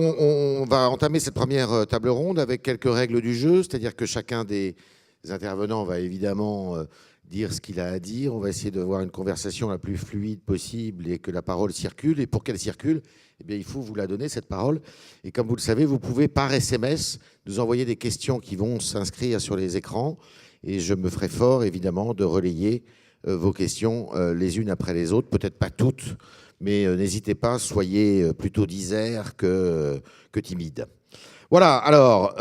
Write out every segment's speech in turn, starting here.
on va entamer cette première table ronde avec quelques règles du jeu, c'est-à-dire que chacun des intervenants va évidemment dire ce qu'il a à dire. On va essayer de voir une conversation la plus fluide possible et que la parole circule. Et pour qu'elle circule, eh bien, il faut vous la donner, cette parole. Et comme vous le savez, vous pouvez par SMS nous envoyer des questions qui vont s'inscrire sur les écrans. Et je me ferai fort, évidemment, de relayer vos questions les unes après les autres. Peut-être pas toutes, mais n'hésitez pas, soyez plutôt disert que timide. Voilà, alors,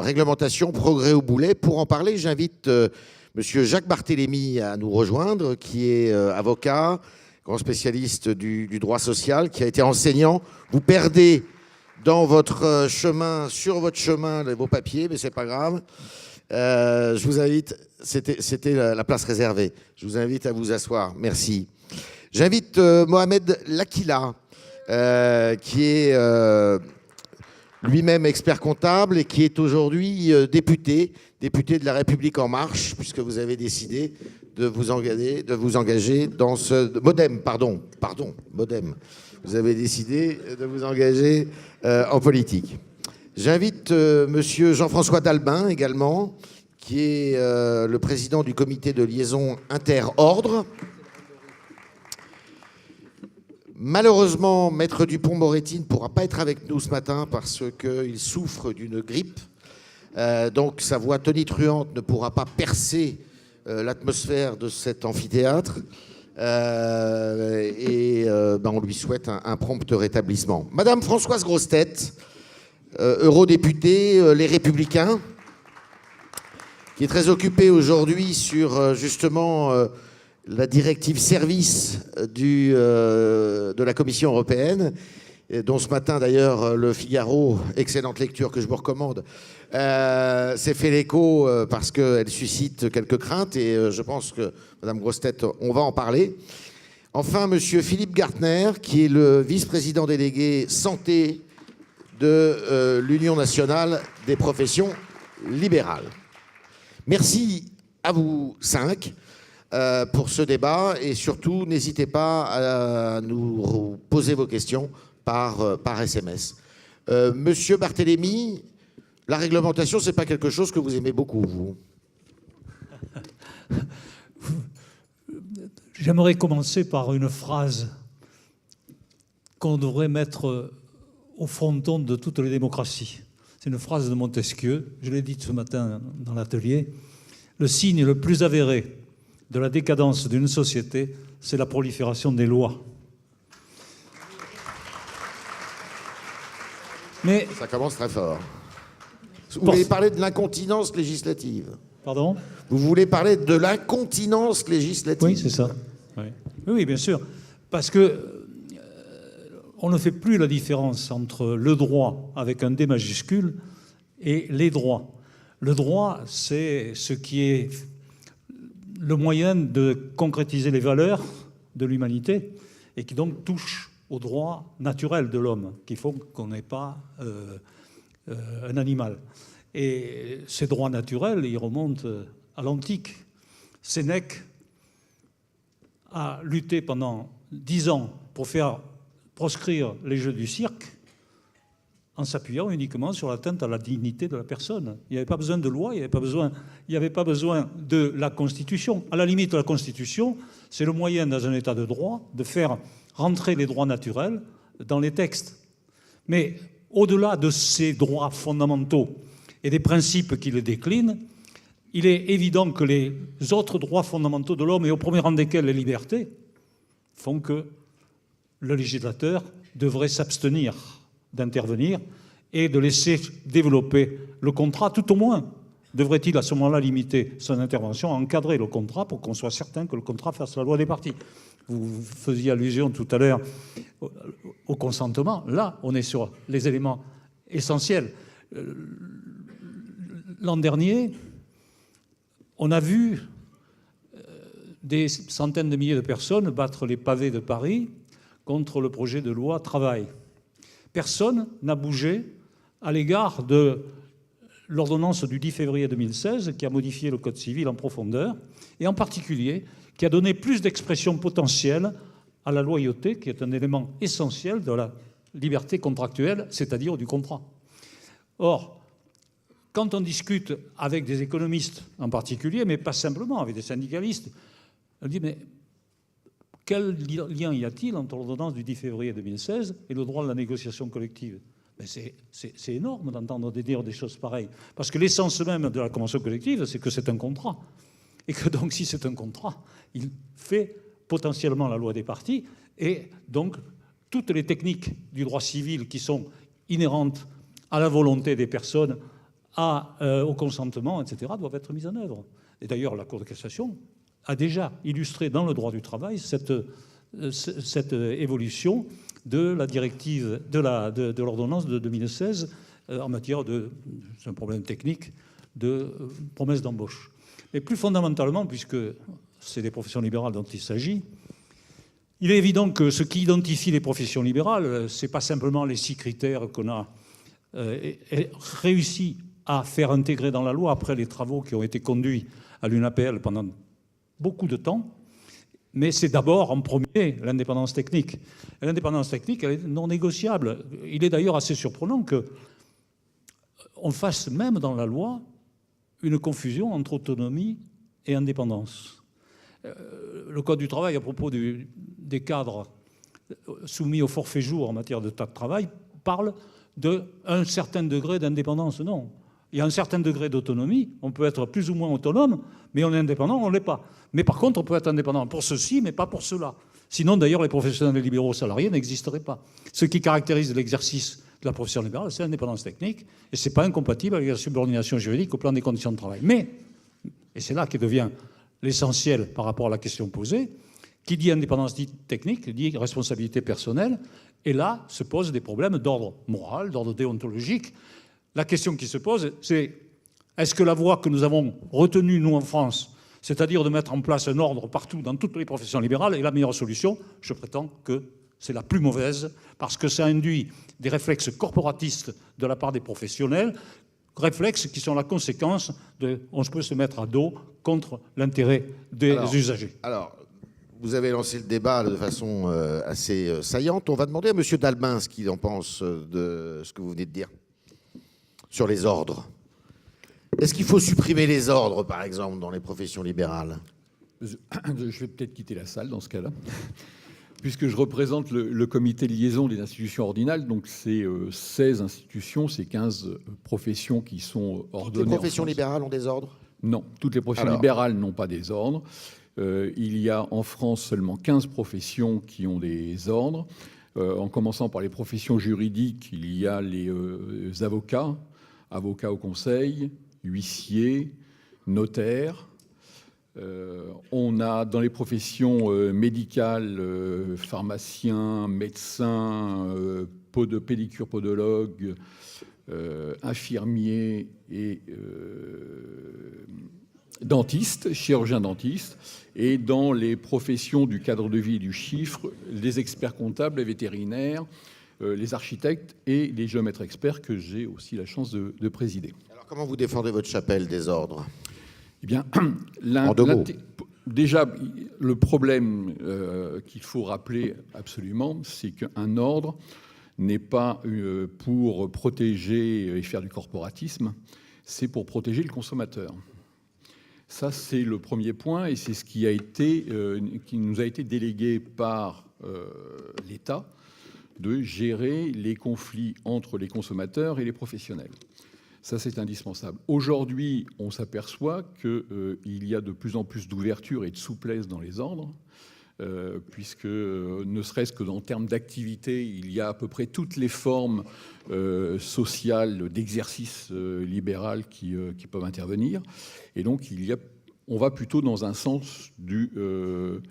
réglementation, progrès au boulet. Pour en parler, j'invite Monsieur Jacques Barthélémy à nous rejoindre, qui est avocat, grand spécialiste du droit social, qui a été enseignant. Vous perdez dans votre chemin, sur votre chemin, vos papiers, mais c'est pas grave. Je vous invite, c'était la place réservée. Je vous invite à vous asseoir. Merci. J'invite Mohamed Lakila, qui est lui-même expert comptable et qui est aujourd'hui député de La République En Marche, puisque vous avez décidé de vous engager dans ce... Modem, pardon, Modem. Vous avez décidé de vous engager en politique. J'invite monsieur Jean-François Dalbin également, qui est le président du comité de liaison inter-ordre. Malheureusement, Maître Dupont-Moretti ne pourra pas être avec nous ce matin parce qu'il souffre d'une grippe. Donc sa voix tonitruante ne pourra pas percer l'atmosphère de cet amphithéâtre. On lui souhaite un prompt rétablissement. Madame Françoise Grossetête, eurodéputée Les Républicains, qui est très occupée aujourd'hui sur justement la directive service de la Commission européenne, dont ce matin d'ailleurs le Figaro, excellente lecture que je vous recommande, s'est fait l'écho parce qu'elle suscite quelques craintes et je pense que Madame Grossetête, on va en parler. Enfin, Monsieur Philippe Gartner, qui est le vice-président délégué santé de l'Union nationale des professions libérales. Merci à vous cinq pour ce débat et surtout, n'hésitez pas à nous poser vos questions par SMS. Monsieur Barthélémy, la réglementation, ce n'est pas quelque chose que vous aimez beaucoup, vous? J'aimerais commencer par une phrase qu'on devrait mettre au fronton de toutes les démocraties. C'est une phrase de Montesquieu, je l'ai dite ce matin dans l'atelier. Le signe le plus avéré de la décadence d'une société, c'est la prolifération des lois. Mais ça commence très fort. Vous voulez parler de l'incontinence législative? Pardon? Vous voulez parler de l'incontinence législative? Oui, c'est ça. Oui. Oui, bien sûr. Parce que on ne fait plus la différence entre le droit avec un D majuscule et les droits. Le droit, c'est ce qui est le moyen de concrétiser les valeurs de l'humanité et qui donc touche aux droits naturels de l'homme, qui font qu'on n'est pas un animal. Et ces droits naturels, ils remontent à l'antique. Sénèque a lutté pendant 10 ans pour faire proscrire les jeux du cirque en s'appuyant uniquement sur l'atteinte à la dignité de la personne. Il n'y avait pas besoin de loi, il n'y avait pas besoin de la Constitution. À la limite, la Constitution, c'est le moyen dans un état de droit de faire rentrer les droits naturels dans les textes. Mais au-delà de ces droits fondamentaux et des principes qui les déclinent, il est évident que les autres droits fondamentaux de l'homme, et au premier rang desquels les libertés, font que le législateur devrait s'abstenir d'intervenir et de laisser développer le contrat. Tout au moins, devrait-il à ce moment-là limiter son intervention, encadrer le contrat pour qu'on soit certain que le contrat fasse la loi des parties. Vous faisiez allusion tout à l'heure au consentement. Là, on est sur les éléments essentiels. L'an dernier, on a vu des centaines de milliers de personnes battre les pavés de Paris contre le projet de loi travail. Personne n'a bougé à l'égard de l'ordonnance du 10 février 2016 qui a modifié le Code civil en profondeur et en particulier qui a donné plus d'expression potentielle à la loyauté, qui est un élément essentiel de la liberté contractuelle, c'est-à-dire du contrat. Or, quand on discute avec des économistes en particulier, mais pas simplement, avec des syndicalistes, on dit mais quel lien y a-t-il entre l'ordonnance du 10 février 2016 et le droit de la négociation collective? C'est énorme d'entendre dire des choses pareilles. Parce que l'essence même de la convention collective, c'est que c'est un contrat. Et que donc, si c'est un contrat, il fait potentiellement la loi des parties. Et donc, toutes les techniques du droit civil qui sont inhérentes à la volonté des personnes, au consentement, etc., doivent être mises en œuvre. Et d'ailleurs, la Cour de cassation a déjà illustré dans le droit du travail cette évolution de la directive, de l'ordonnance de 2016 en matière c'est un problème technique, de promesse d'embauche. Mais plus fondamentalement, puisque c'est des professions libérales dont il s'agit, il est évident que ce qui identifie les professions libérales, ce n'est pas simplement les 6 critères qu'on a réussi à faire intégrer dans la loi après les travaux qui ont été conduits à l'UNAPL pendant beaucoup de temps, mais c'est d'abord en premier l'indépendance technique. Et l'indépendance technique, elle est non négociable. Il est d'ailleurs assez surprenant qu'on fasse même dans la loi une confusion entre autonomie et indépendance. Le Code du travail, à propos des cadres soumis au forfait jour en matière de temps de travail, parle d'un certain degré d'indépendance. Non. Il y a un certain degré d'autonomie. On peut être plus ou moins autonome, mais on est indépendant, on ne l'est pas. Mais par contre, on peut être indépendant pour ceci, mais pas pour cela. Sinon, d'ailleurs, les professionnels libéraux salariés n'existeraient pas. Ce qui caractérise l'exercice de la profession libérale, c'est l'indépendance technique, et ce n'est pas incompatible avec la subordination juridique au plan des conditions de travail. Mais, et c'est là qui devient l'essentiel par rapport à la question posée, qui dit indépendance dite technique, dit responsabilité personnelle, et là se posent des problèmes d'ordre moral, d'ordre déontologique. La question qui se pose, c'est est-ce que la voie que nous avons retenue, nous, en France, c'est-à-dire de mettre en place un ordre partout, dans toutes les professions libérales, est la meilleure solution? Je prétends que c'est la plus mauvaise, parce que ça induit des réflexes corporatistes de la part des professionnels, réflexes qui sont la conséquence de on peut se mettre à dos contre l'intérêt des usagers. Alors, vous avez lancé le débat de façon assez saillante. On va demander à M. Dalbin ce qu'il en pense de ce que vous venez de dire sur les ordres. Est-ce qu'il faut supprimer les ordres, par exemple, dans les professions libérales? Je vais peut-être quitter la salle dans ce cas-là, puisque je représente le comité de liaison des institutions ordinales. Donc, c'est 16 institutions, c'est 15 professions qui sont ordonnées. Toutes les professions libérales ont des ordres? Non, toutes les professions libérales n'ont pas des ordres. Il y a en France seulement 15 professions qui ont des ordres. En commençant par les professions juridiques, il y a les avocats, avocats au conseil, huissiers, notaires. On a dans les professions médicales, pharmaciens, médecins, pédicure, podologue, infirmiers et dentistes, chirurgiens dentistes. Et dans les professions du cadre de vie et du chiffre, les experts comptables, les vétérinaires, les architectes et les géomètres experts que j'ai aussi la chance de présider. Alors comment vous défendez votre chapelle des ordres? Eh bien, déjà, le problème qu'il faut rappeler absolument, c'est qu'un ordre n'est pas pour protéger et faire du corporatisme, c'est pour protéger le consommateur. Ça, c'est le premier point, et c'est ce qui nous a été délégué par l'État, de gérer les conflits entre les consommateurs et les professionnels. Ça, c'est indispensable. Aujourd'hui, on s'aperçoit qu'il y a de plus en plus d'ouverture et de souplesse dans les ordres, puisque ne serait-ce que en termes d'activité, il y a à peu près toutes les formes sociales d'exercice libéral qui peuvent intervenir. Et donc, on va plutôt dans un sens d'une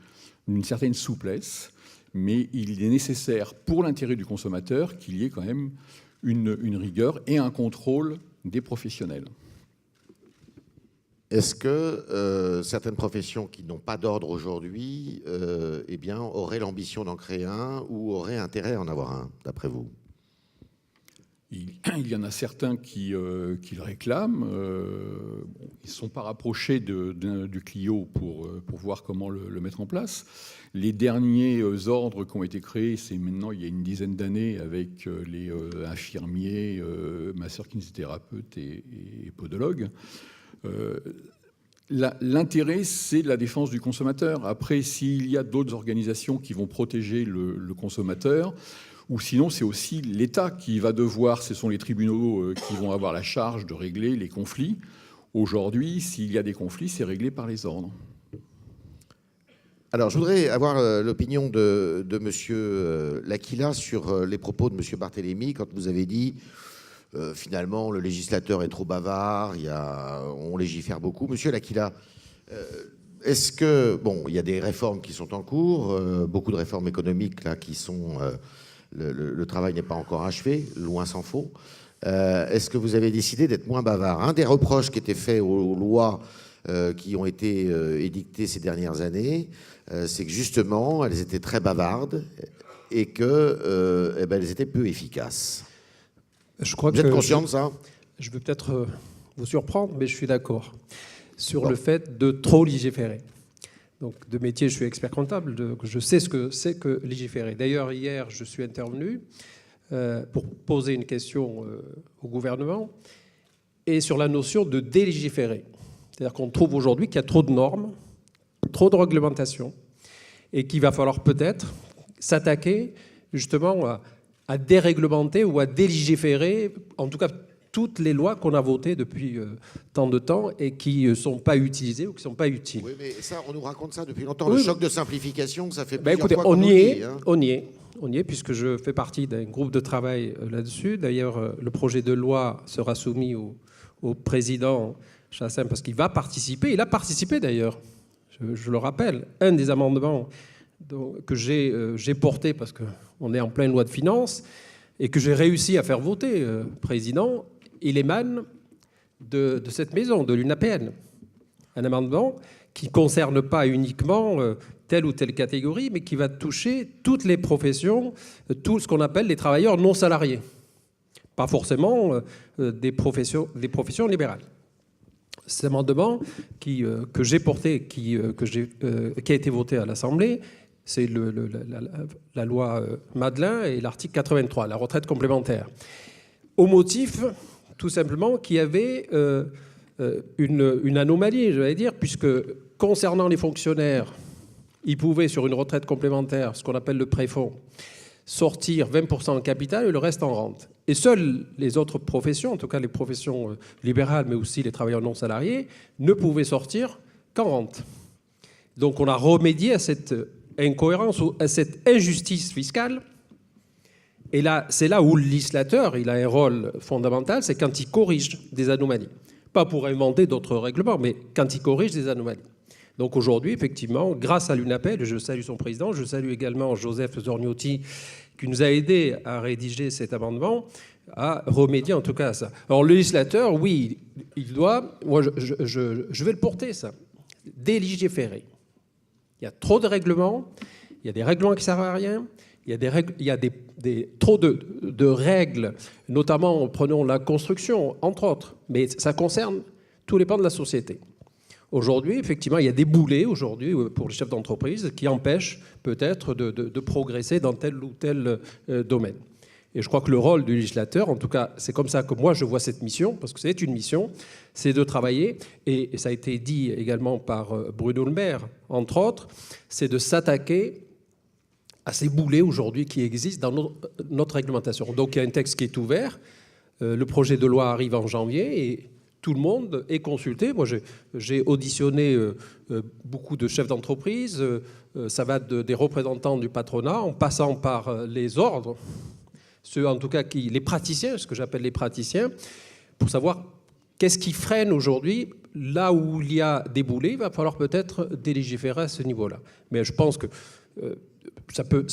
certaine souplesse, mais il est nécessaire pour l'intérêt du consommateur qu'il y ait quand même une rigueur et un contrôle des professionnels. Est-ce que certaines professions qui n'ont pas d'ordre aujourd'hui auraient l'ambition d'en créer un ou auraient intérêt à en avoir un, d'après vous? Il y en a certains qui le réclament. Ils ne sont pas rapprochés du Clio pour voir comment le mettre en place. Les derniers ordres qui ont été créés, c'est maintenant il y a une dizaine d'années avec les infirmiers, masseurs kinésithérapeutes et podologues. L'intérêt, c'est la défense du consommateur. Après, s'il y a d'autres organisations qui vont protéger le consommateur, ou sinon, c'est aussi l'État qui va devoir, ce sont les tribunaux qui vont avoir la charge de régler les conflits. Aujourd'hui, s'il y a des conflits, c'est réglé par les ordres. Alors, je voudrais avoir l'opinion de M. L'Aquila sur les propos de M. Barthélémy quand vous avez dit finalement le législateur est trop bavard, on légifère beaucoup. M. L'Aquila, est-ce que, bon, il y a des réformes qui sont en cours, beaucoup de réformes économiques là qui sont... Le travail n'est pas encore achevé, loin s'en faut. Est-ce que vous avez décidé d'être moins bavard? Un des reproches qui était fait aux lois qui ont été édictées ces dernières années, c'est que justement, elles étaient très bavardes et qu'elles étaient peu efficaces. Je crois vous êtes conscient de ça? Je veux peut-être vous surprendre, mais je suis d'accord sur le fait de trop légiférer. Donc, de métier, je suis expert comptable, je sais ce que c'est que légiférer. D'ailleurs, hier, je suis intervenu pour poser une question au gouvernement et sur la notion de délégiférer. C'est-à-dire qu'on trouve aujourd'hui qu'il y a trop de normes, trop de réglementations et qu'il va falloir peut-être s'attaquer justement à déréglementer ou à délégiférer, en tout cas toutes les lois qu'on a votées depuis tant de temps et qui ne sont pas utilisées ou qui ne sont pas utiles. Oui, mais ça, on nous raconte ça depuis longtemps. Oui, le choc de simplification, ça fait plusieurs écoutez, fois qu'on nous dit. On y est, puisque je fais partie d'un groupe de travail là-dessus. D'ailleurs, le projet de loi sera soumis au président Chassaing parce qu'il va participer. Il a participé d'ailleurs, je le rappelle. Un des amendements que j'ai porté, parce qu'on est en pleine loi de finances, et que j'ai réussi à faire voter, président, il émane de cette maison, de l'UNAPN. Un amendement qui ne concerne pas uniquement telle ou telle catégorie, mais qui va toucher toutes les professions, tout ce qu'on appelle les travailleurs non salariés. Pas forcément des professions libérales. Cet amendement que j'ai porté, qui a été voté à l'Assemblée, c'est la loi Madelin et l'article 83, la retraite complémentaire. Au motif, tout simplement, qu'il y avait une anomalie, je vais dire, puisque concernant les fonctionnaires, ils pouvaient, sur une retraite complémentaire, ce qu'on appelle le préfonds, sortir 20% en capital et le reste en rente. Et seules les autres professions, en tout cas les professions libérales, mais aussi les travailleurs non salariés, ne pouvaient sortir qu'en rente. Donc on a remédié à cette incohérence, à cette injustice fiscale. Et là, c'est là où le législateur, il a un rôle fondamental, c'est quand il corrige des anomalies. Pas pour inventer d'autres règlements, mais quand il corrige des anomalies. Donc aujourd'hui, effectivement, grâce à l'UNAPEL, je salue son président, je salue également Joseph Zorniotti, qui nous a aidés à rédiger cet amendement, à remédier en tout cas à ça. Alors le législateur, oui, il doit, moi je vais le porter ça, délégiférer. Il y a trop de règlements, il y a des règlements qui ne servent à rien, il y a trop de règles, notamment, prenons la construction, entre autres, mais ça concerne tous les pans de la société. Aujourd'hui, effectivement, il y a des boulets aujourd'hui pour les chefs d'entreprise qui empêchent peut-être de progresser dans tel ou tel domaine. Et je crois que le rôle du législateur, en tout cas, c'est comme ça que moi je vois cette mission, parce que c'est une mission, c'est de travailler, et ça a été dit également par Bruno Le Maire, entre autres, c'est de s'attaquer à ces boulets aujourd'hui qui existent dans notre réglementation. Donc il y a un texte qui est ouvert, le projet de loi arrive en janvier, et tout le monde est consulté. Moi, j'ai auditionné beaucoup de chefs d'entreprise, ça va des représentants du patronat, en passant par les ordres, ceux en tout cas les praticiens, ce que j'appelle les praticiens, pour savoir qu'est-ce qui freine aujourd'hui. Là où il y a des boulets, il va falloir peut-être délégiférer à ce niveau-là. Mais je pense que ça peut,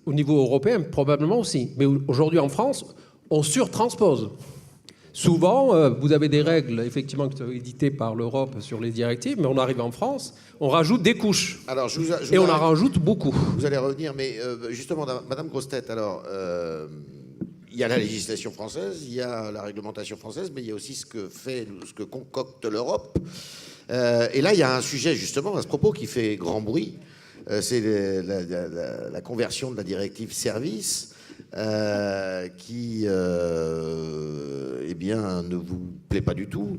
au niveau européen, probablement aussi. Mais aujourd'hui en France, on surtranspose. Souvent, vous avez des règles, effectivement, qui sont éditées par l'Europe sur les directives, mais on arrive en France, on rajoute des couches. Alors, et on en rajoute beaucoup. Vous allez revenir, mais justement, Madame Grossetête, alors, il y a la législation française, il y a la réglementation française, mais il y a aussi ce que concocte l'Europe. Et là, il y a un sujet, justement, à ce propos, qui fait grand bruit. C'est la conversion de la directive service, qui eh bien, ne vous plaît pas du tout.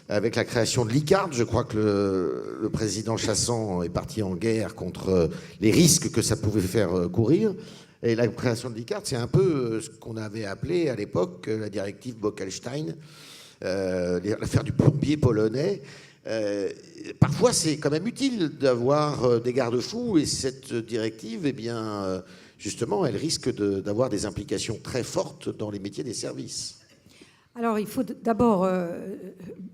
Avec la création de l'ICARD, je crois que le président Chassang est parti en guerre contre les risques que ça pouvait faire courir. Et la création de l'ICARD, c'est un peu ce qu'on avait appelé à l'époque la directive Bockelstein, l'affaire du plombier polonais. Parfois, c'est quand même utile d'avoir des garde-fous, et cette directive, eh bien, justement, elle risque d'avoir des implications très fortes dans les métiers des services. Alors, il faut d'abord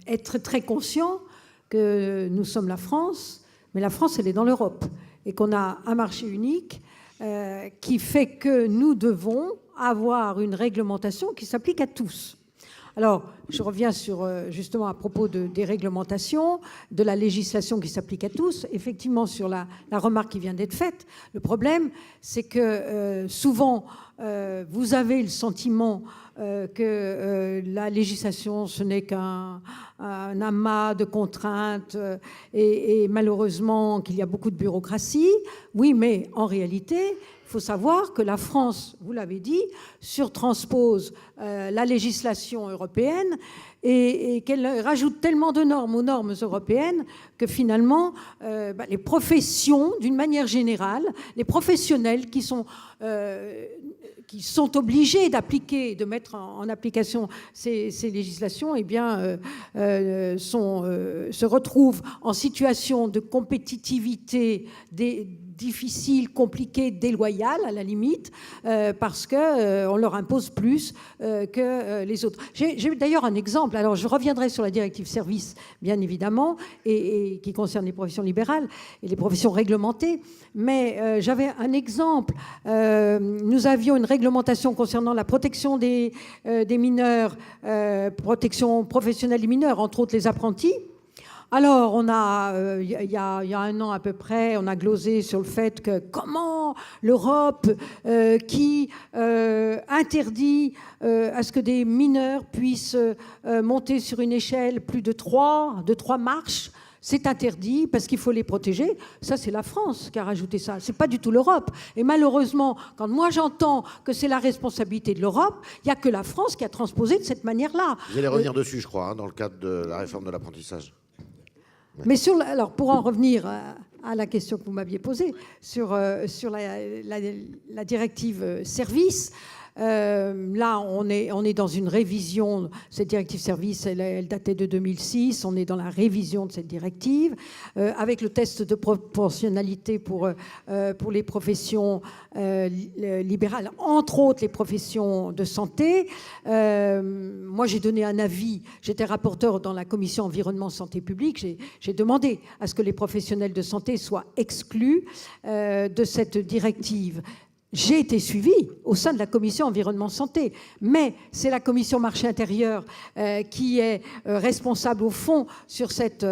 être très conscient que nous sommes la France, mais la France, elle est dans l'Europe, et qu'on a un marché unique qui fait que nous devons avoir une réglementation qui s'applique à tous. Alors, je reviens sur, justement, à propos des réglementations, de la législation qui s'applique à tous. Effectivement, sur la remarque qui vient d'être faite, le problème, c'est que souvent, vous avez le sentiment que la législation, ce n'est qu'un amas de contraintes et malheureusement qu'il y a beaucoup de bureaucratie. Oui, mais en réalité, il faut savoir que la France, vous l'avez dit, surtranspose la législation européenne et qu'elle rajoute tellement de normes aux normes européennes que finalement, les professions, d'une manière générale, les professionnels qui sont obligés d'appliquer, de mettre en application ces législations, eh bien, se retrouvent en situation de compétitivité difficile, compliquée, déloyale à la limite, parce qu'on leur impose plus que les autres. J'ai d'ailleurs un exemple. Alors, je reviendrai sur la directive service, bien évidemment, et qui concerne les professions libérales et les professions réglementées. Mais j'avais un exemple. Nous avions une réglementation concernant la protection des mineurs, protection professionnelle des mineurs, entre autres les apprentis. Alors, on a, il y a un an à peu près, on a glosé sur le fait que comment l'Europe qui interdit à ce que des mineurs puissent monter sur une échelle plus de 3 marches, c'est interdit parce qu'il faut les protéger. Ça, c'est la France qui a rajouté ça. C'est pas du tout l'Europe. Et malheureusement, quand moi j'entends que c'est la responsabilité de l'Europe, il n'y a que la France qui a transposé de cette manière-là. Vous allez revenir dessus, je crois, dans le cadre de la réforme de l'apprentissage. Mais alors, pour en revenir à la question que vous m'aviez posée sur la directive service, là, on est dans une révision. Cette directive service, elle datait de 2006. On est dans la révision de cette directive avec le test de proportionnalité pour les professions libérales, entre autres les professions de santé. Moi, j'ai donné un avis. J'étais rapporteur dans la commission environnement santé publique. J'ai demandé à ce que les professionnels de santé soient exclus de cette directive. J'ai été suivie au sein de la commission environnement santé, mais c'est la commission marché intérieur qui est responsable au fond sur cette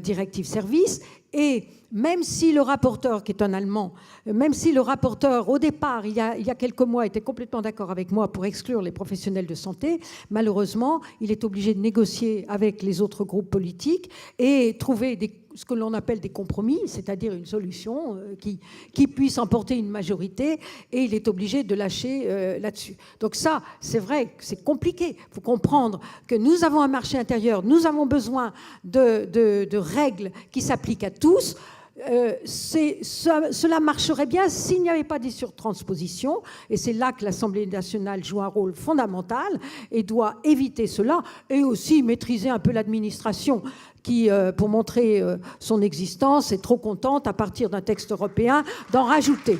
directive service. Et même si le rapporteur, qui est un Allemand, même si le rapporteur, au départ, il y a quelques mois, était complètement d'accord avec moi pour exclure les professionnels de santé, malheureusement, il est obligé de négocier avec les autres groupes politiques et trouver ce que l'on appelle des compromis, c'est-à-dire une solution qui puisse emporter une majorité, et il est obligé de lâcher là-dessus. Donc ça, c'est vrai que c'est compliqué. Il faut comprendre que nous avons un marché intérieur, nous avons besoin de règles qui s'appliquent à tous. Cela marcherait bien s'il n'y avait pas des surtranspositions, et c'est là que l'Assemblée nationale joue un rôle fondamental et doit éviter cela, et aussi maîtriser un peu l'administration qui, pour montrer son existence, est trop contente à partir d'un texte européen d'en rajouter.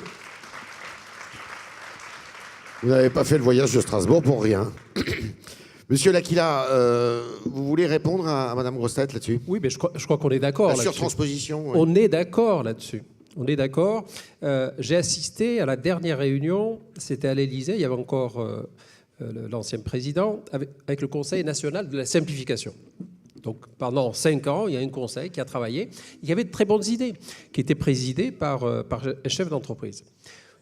Vous n'avez pas fait le voyage de Strasbourg pour rien. Monsieur L'Aquila, vous voulez répondre à Madame Grossetête là-dessus? Oui, mais je crois qu'on est d'accord là-dessus. La surtransposition, oui. On est d'accord là-dessus. On est d'accord. J'ai assisté à la dernière réunion, c'était à l'Élysée, il y avait encore l'ancien président, avec le Conseil national de la simplification. Donc pendant 5 ans, il y a un conseil qui a travaillé. Il y avait de très bonnes idées qui étaient présidées par un chef d'entreprise.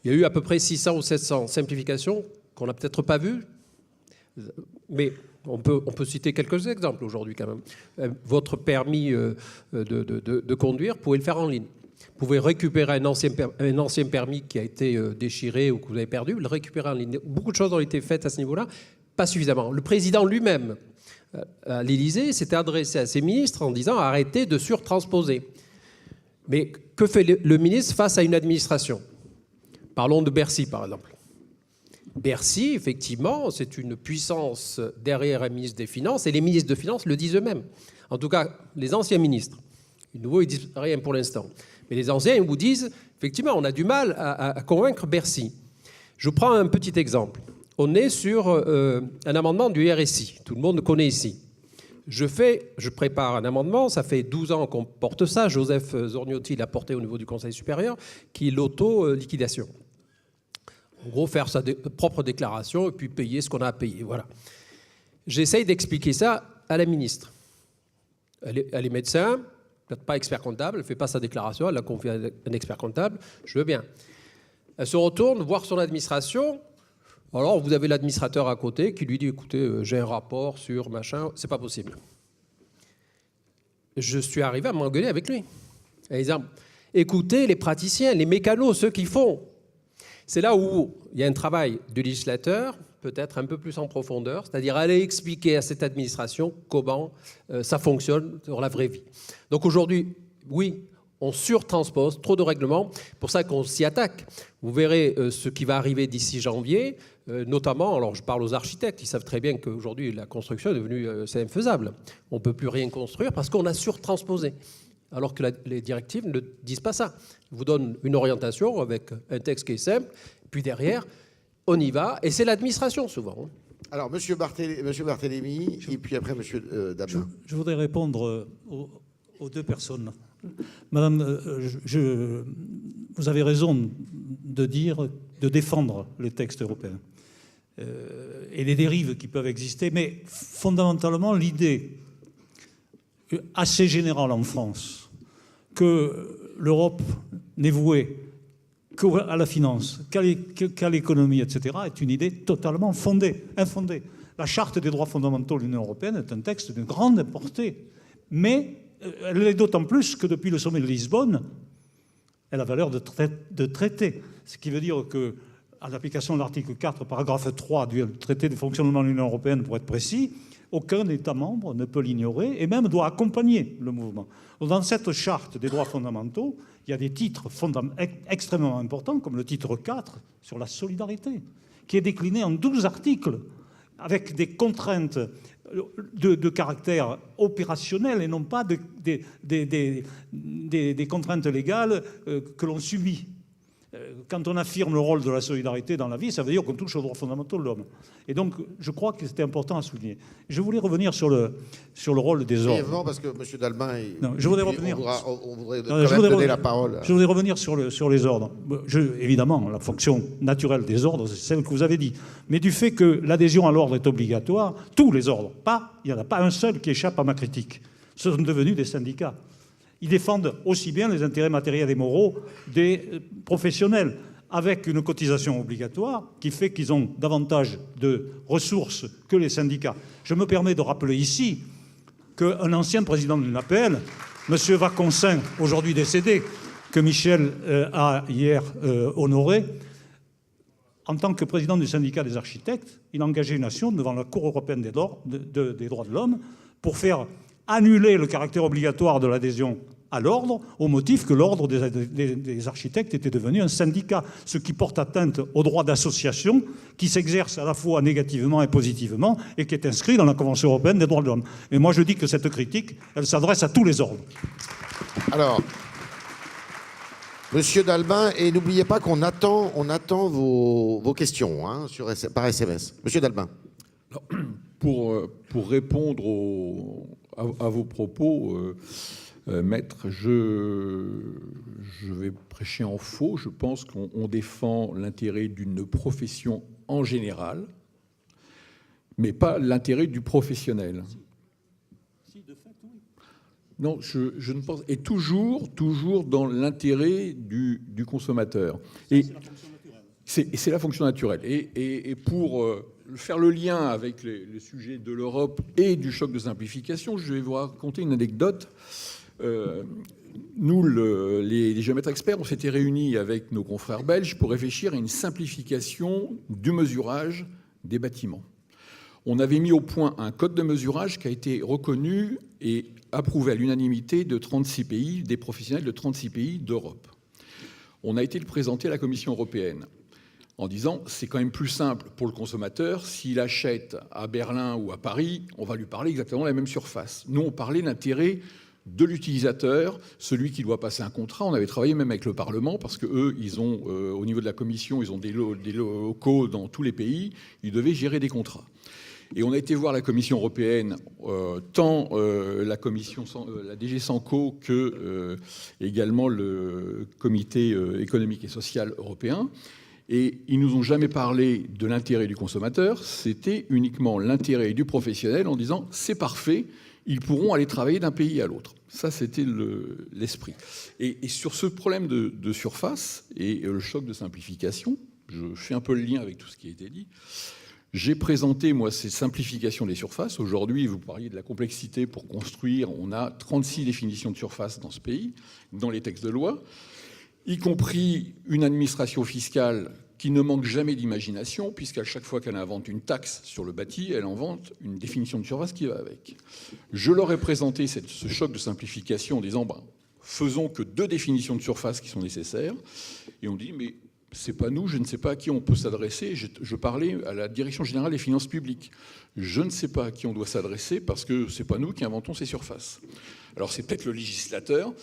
Il y a eu à peu près 600 ou 700 simplifications qu'on n'a peut-être pas vues. Mais on peut citer quelques exemples aujourd'hui quand même. Votre permis de conduire, vous pouvez le faire en ligne. Vous pouvez récupérer un ancien permis qui a été déchiré ou que vous avez perdu, le récupérer en ligne. Beaucoup de choses ont été faites à ce niveau-là, pas suffisamment. Le président lui-même, à l'Élysée, s'était adressé à ses ministres en disant « arrêtez de surtransposer ». Mais que fait le ministre face à une administration? Parlons de Bercy, par exemple. Bercy, effectivement, c'est une puissance derrière un ministre des Finances, et les ministres de Finances le disent eux-mêmes. En tout cas, les anciens ministres. Les nouveaux, ils disent rien pour l'instant. Mais les anciens, ils vous disent, effectivement, on a du mal à convaincre Bercy. Je prends un petit exemple. On est sur un amendement du RSI. Tout le monde le connaît ici. Je prépare un amendement, ça fait 12 ans qu'on porte ça. Joseph Zorniotti l'a porté au niveau du Conseil supérieur, qui est l'auto-liquidation. En gros, faire sa propre déclaration et puis payer ce qu'on a à payer. Voilà. J'essaye d'expliquer ça à la ministre. Elle est médecin, peut-être pas expert comptable, elle ne fait pas sa déclaration, elle l'a confiée à un expert comptable, je veux bien. Elle se retourne voir son administration. Alors, vous avez l'administrateur à côté qui lui dit « Écoutez, j'ai un rapport sur machin, c'est pas possible. » Je suis arrivé à m'engueuler avec lui. En disant « Écoutez les praticiens, les mécanos, ceux qui font. » C'est là où il y a un travail du législateur, peut-être un peu plus en profondeur, c'est-à-dire aller expliquer à cette administration comment ça fonctionne dans la vraie vie. Donc aujourd'hui, oui, on surtranspose, trop de règlements, c'est pour ça qu'on s'y attaque. Vous verrez ce qui va arriver d'ici janvier, notamment, alors je parle aux architectes, ils savent très bien qu'aujourd'hui la construction est devenue c'est infaisable. On ne peut plus rien construire parce qu'on a surtransposé. Alors que les directives ne disent pas ça. Ils vous donnent une orientation avec un texte qui est simple, puis derrière, on y va, et c'est l'administration souvent. Alors, Monsieur Barthélémy, et puis après Monsieur Dabin. Je voudrais répondre aux deux personnes. Madame, vous avez raison de défendre les textes européens et les dérives qui peuvent exister, mais fondamentalement, l'idée assez générale en France que l'Europe n'est vouée qu'à la finance, qu'à l'économie, etc., est une idée totalement infondée. La Charte des droits fondamentaux de l'Union européenne est un texte d'une grande portée, mais elle l'est d'autant plus que depuis le sommet de Lisbonne, elle a valeur de traité, ce qui veut dire que, à l'application de l'article 4, paragraphe 3 du traité de fonctionnement de l'Union européenne, pour être précis, aucun État membre ne peut l'ignorer et même doit accompagner le mouvement. Dans cette charte des droits fondamentaux, il y a des titres extrêmement importants, comme le titre 4 sur la solidarité, qui est décliné en 12 articles, avec des contraintes de caractère opérationnel et non pas des contraintes légales que l'on subit. Quand on affirme le rôle de la solidarité dans la vie, ça veut dire qu'on touche aux droits fondamentaux de l'homme. Et donc, je crois que c'était important à souligner. Je voulais revenir sur le rôle des ordres. Brièvement, parce que M. Dalbin, je voudrais revenir. On voudrait quand même donner la parole. Je voudrais revenir sur les ordres. Évidemment, la fonction naturelle des ordres, c'est celle que vous avez dit. Mais du fait que l'adhésion à l'ordre est obligatoire, tous les ordres, il n'y en a pas un seul qui échappe à ma critique. Ce sont devenus des syndicats. Ils défendent aussi bien les intérêts matériels et moraux des professionnels, avec une cotisation obligatoire qui fait qu'ils ont davantage de ressources que les syndicats. Je me permets de rappeler ici qu'un ancien président de l'UNAPL, M. Vaconssin, aujourd'hui décédé, que Michel a hier honoré, en tant que président du syndicat des architectes, il a engagé une action devant la Cour européenne des droits de l'homme pour faire annuler le caractère obligatoire de l'adhésion à l'ordre au motif que l'ordre des architectes était devenu un syndicat, ce qui porte atteinte au droit d'association qui s'exerce à la fois négativement et positivement et qui est inscrit dans la Convention européenne des droits de l'homme. Et moi je dis que cette critique, elle s'adresse à tous les ordres. Alors, Monsieur Dalbin, et n'oubliez pas qu'on attend vos questions par SMS. Monsieur Dalbin. Alors, pour répondre à vos propos, Maître, je vais prêcher en faux. Je pense qu'on défend l'intérêt d'une profession en général, mais pas l'intérêt du professionnel. Si, de fait, oui. Non, je ne pense... Et toujours dans l'intérêt du consommateur. C'est la fonction naturelle. C'est la fonction naturelle. Et pour faire le lien avec les sujets de l'Europe et du choc de simplification, je vais vous raconter une anecdote. Nous, les géomètres experts, on s'était réunis avec nos confrères belges pour réfléchir à une simplification du mesurage des bâtiments. On avait mis au point un code de mesurage qui a été reconnu et approuvé à l'unanimité de 36 pays, des professionnels de 36 pays d'Europe. On a été le présenter à la Commission européenne en disant c'est quand même plus simple pour le consommateur, s'il achète à Berlin ou à Paris, on va lui parler exactement de la même surface. Nous, on parlait d'intérêt de l'utilisateur, celui qui doit passer un contrat. On avait travaillé même avec le Parlement parce qu'eux, ils ont, au niveau de la Commission, ils ont des locaux dans tous les pays, ils devaient gérer des contrats. Et on a été voir la Commission européenne, tant la DG Sanco que également le Comité économique et social européen. Et ils nous ont jamais parlé de l'intérêt du consommateur, c'était uniquement l'intérêt du professionnel en disant c'est parfait, ils pourront aller travailler d'un pays à l'autre. Ça, c'était l'esprit. Et sur ce problème de surface et le choc de simplification, je fais un peu le lien avec tout ce qui a été dit. J'ai présenté, moi, ces simplifications des surfaces. Aujourd'hui, vous parliez de la complexité pour construire. On a 36 définitions de surface dans ce pays, dans les textes de loi, y compris une administration fiscale qui ne manque jamais d'imagination, puisqu'à chaque fois qu'elle invente une taxe sur le bâti, elle invente une définition de surface qui va avec. Je leur ai présenté ce choc de simplification en disant faisons que 2 définitions de surface qui sont nécessaires. Et on dit mais c'est pas nous, je ne sais pas à qui on peut s'adresser. Je parlais à la Direction générale des finances publiques. Je ne sais pas à qui on doit s'adresser parce que c'est pas nous qui inventons ces surfaces. Alors c'est peut-être le législateur.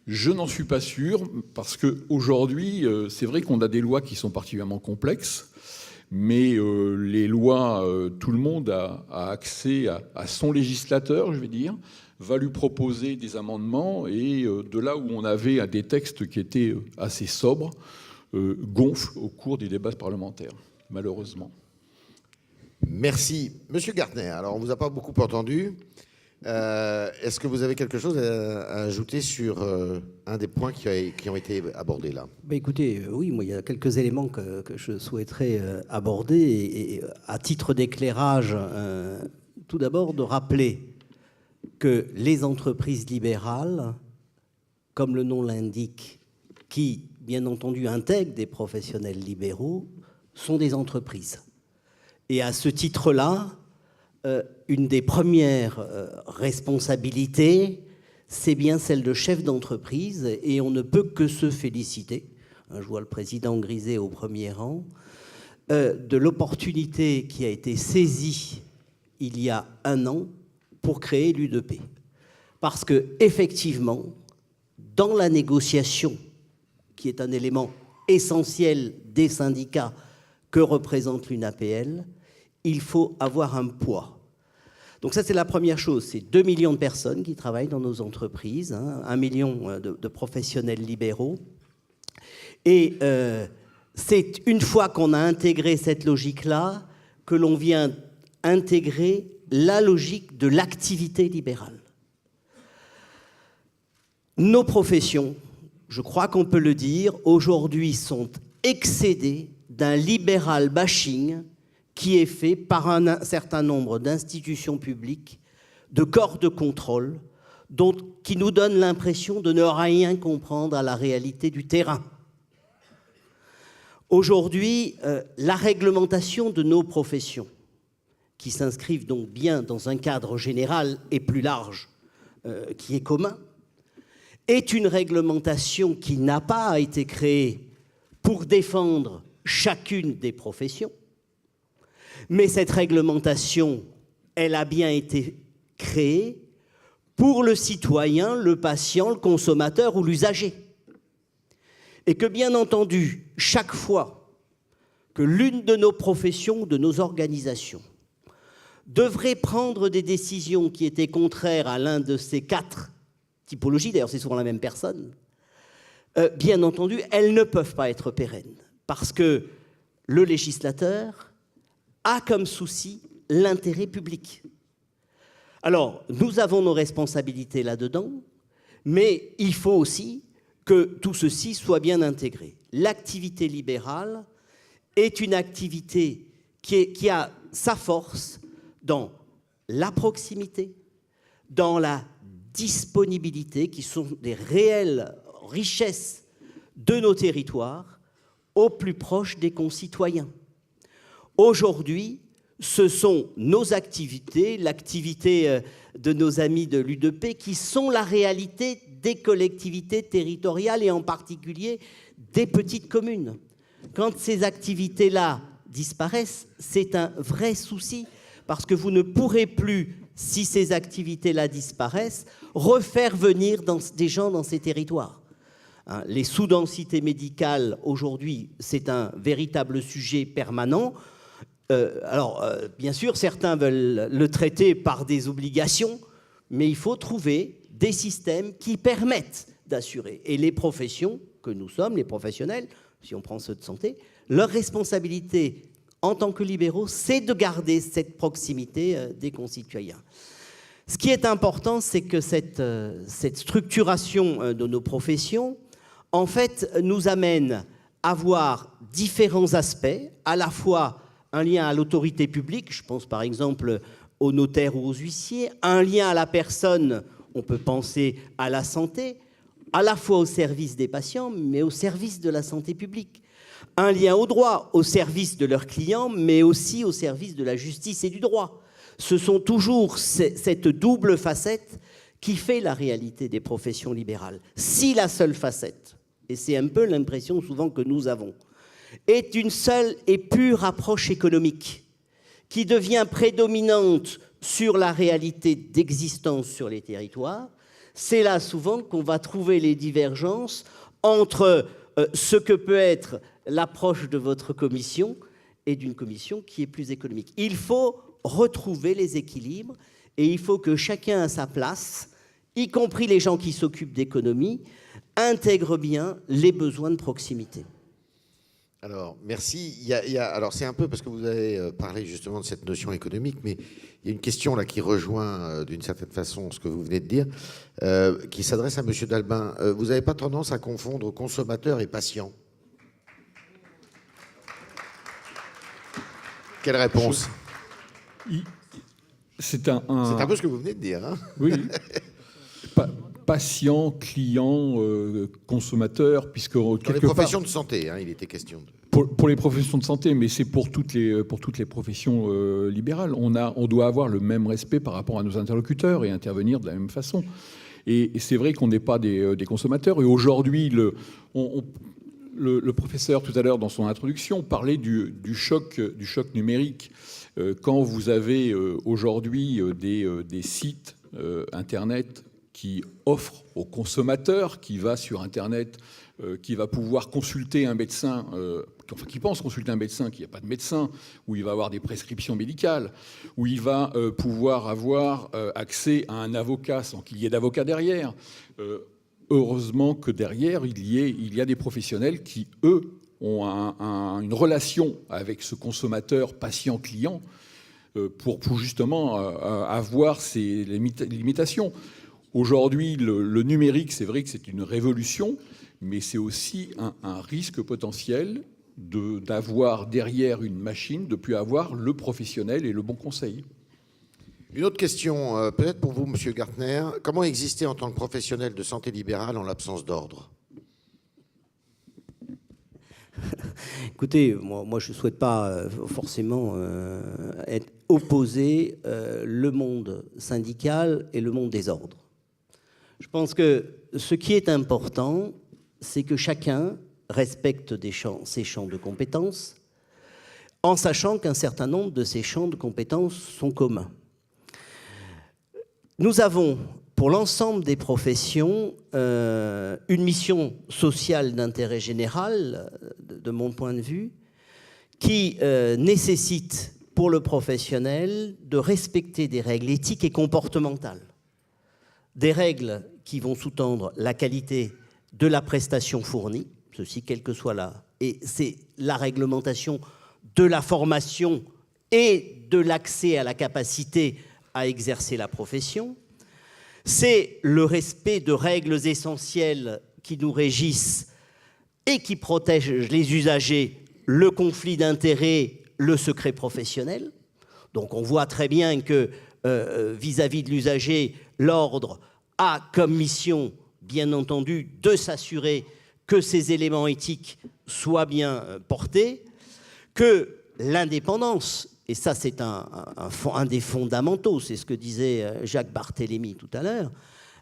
Je n'en suis pas sûr parce qu'aujourd'hui, c'est vrai qu'on a des lois qui sont particulièrement complexes, mais les lois, tout le monde a accès à son législateur, je vais dire, va lui proposer des amendements et de là où on avait des textes qui étaient assez sobres, gonfle au cours des débats parlementaires, malheureusement. Merci. Monsieur Gartner, alors on ne vous a pas beaucoup entendu. Est-ce que vous avez quelque chose à ajouter sur un des points qui ont été abordés là ? Écoutez, oui, moi il y a quelques éléments que je souhaiterais aborder et à titre d'éclairage, tout d'abord de rappeler que les entreprises libérales, comme le nom l'indique, qui bien entendu intègrent des professionnels libéraux, sont des entreprises. Et à ce titre-là, une des premières responsabilités, c'est bien celle de chef d'entreprise, et on ne peut que se féliciter, je vois le président Griset au premier rang, de l'opportunité qui a été saisie il y a 1 an pour créer l'U2P. Parce que effectivement, dans la négociation, qui est un élément essentiel des syndicats que représente l'UNAPL, il faut avoir un poids. Donc ça, c'est la première chose. C'est 2 millions de personnes qui travaillent dans nos entreprises, 1 million de professionnels libéraux. Et c'est une fois qu'on a intégré cette logique-là que l'on vient intégrer la logique de l'activité libérale. Nos professions, je crois qu'on peut le dire, aujourd'hui sont excédées d'un libéral bashing qui est fait par un certain nombre d'institutions publiques, de corps de contrôle, qui nous donnent l'impression de ne rien comprendre à la réalité du terrain. Aujourd'hui, la réglementation de nos professions, qui s'inscrivent donc bien dans un cadre général et plus large, qui est commun, est une réglementation qui n'a pas été créée pour défendre chacune des professions, mais cette réglementation, elle a bien été créée pour le citoyen, le patient, le consommateur ou l'usager. Et que bien entendu, chaque fois que l'une de nos professions, de nos organisations, devrait prendre des décisions qui étaient contraires à l'un de ces 4 typologies, d'ailleurs c'est souvent la même personne, bien entendu, elles ne peuvent pas être pérennes, parce que le législateur a comme souci l'intérêt public. Alors, nous avons nos responsabilités là-dedans, mais il faut aussi que tout ceci soit bien intégré. L'activité libérale est une activité qui a sa force dans la proximité, dans la disponibilité, qui sont des réelles richesses de nos territoires, au plus proche des concitoyens. Aujourd'hui, ce sont nos activités, l'activité de nos amis de l'UDP, qui sont la réalité des collectivités territoriales et en particulier des petites communes. Quand ces activités-là disparaissent, c'est un vrai souci, parce que vous ne pourrez plus, si ces activités-là disparaissent, refaire venir des gens dans ces territoires. Les sous-densités médicales, aujourd'hui, c'est un véritable sujet permanent. Bien sûr, certains veulent le traiter par des obligations, mais il faut trouver des systèmes qui permettent d'assurer. Et les professions que nous sommes, les professionnels, si on prend ceux de santé, leur responsabilité en tant que libéraux, c'est de garder cette proximité des concitoyens. Ce qui est important, c'est que cette structuration de nos professions, en fait, nous amène à voir différents aspects, à la fois un lien à l'autorité publique, je pense par exemple aux notaires ou aux huissiers, un lien à la personne, on peut penser à la santé, à la fois au service des patients, mais au service de la santé publique. Un lien au droit, au service de leurs clients, mais aussi au service de la justice et du droit. Ce sont toujours cette double facette qui fait la réalité des professions libérales. Si la seule facette, et c'est un peu l'impression souvent que nous avons, est une seule et pure approche économique qui devient prédominante sur la réalité d'existence sur les territoires, c'est là souvent qu'on va trouver les divergences entre ce que peut être l'approche de votre commission et d'une commission qui est plus économique. Il faut retrouver les équilibres et il faut que chacun à sa place, y compris les gens qui s'occupent d'économie, intègrent bien les besoins de proximité. Alors, merci. Alors, c'est un peu parce que vous avez parlé justement de cette notion économique, mais il y a une question là qui rejoint d'une certaine façon ce que vous venez de dire, qui s'adresse à M. Dalbin. Vous n'avez pas tendance à confondre consommateur et patient? Quelle réponse? C'est un peu ce que vous venez de dire. Hein, oui. Patient, client, consommateur, puisque dans les professions de santé, hein, il était question de... Pour les professions de santé, mais c'est pour toutes les professions libérales. On doit avoir le même respect par rapport à nos interlocuteurs et intervenir de la même façon. Et c'est vrai qu'on n'est pas des consommateurs. Et aujourd'hui, le professeur, tout à l'heure, dans son introduction, parlait du choc numérique. Quand vous avez aujourd'hui des sites Internet qui offre au consommateur qui va sur Internet, qui va pouvoir consulter un médecin, qui pense consulter un médecin, qui n'a pas de médecin, où il va avoir des prescriptions médicales, où il va pouvoir avoir accès à un avocat sans qu'il y ait d'avocat derrière. Heureusement que derrière, il y a des professionnels qui, eux, ont une relation avec ce consommateur patient-client pour justement avoir ces limitations. Aujourd'hui, le numérique, c'est vrai que c'est une révolution, mais c'est aussi un risque potentiel d'avoir derrière une machine, de ne plus avoir le professionnel et le bon conseil. Une autre question, peut-être pour vous, Monsieur Gartner. Comment exister en tant que professionnel de santé libérale en l'absence d'ordre? Écoutez, moi je ne souhaite pas forcément opposer le monde syndical et le monde des ordres. Je pense que ce qui est important, c'est que chacun respecte ses champs de compétences, en sachant qu'un certain nombre de ces champs de compétences sont communs. Nous avons, pour l'ensemble des professions, une mission sociale d'intérêt général, de mon point de vue, qui nécessite pour le professionnel de respecter des règles éthiques et comportementales. Des règles qui vont sous-tendre la qualité de la prestation fournie, ceci quelle que soit et c'est la réglementation de la formation et de l'accès à la capacité à exercer la profession. C'est le respect de règles essentielles qui nous régissent et qui protègent les usagers le conflit d'intérêts, le secret professionnel. Donc on voit très bien que vis-à-vis de l'usager, l'ordre a comme mission, bien entendu, de s'assurer que ces éléments éthiques soient bien portés, que l'indépendance, et ça c'est un des fondamentaux, c'est ce que disait Jacques Barthélemy tout à l'heure,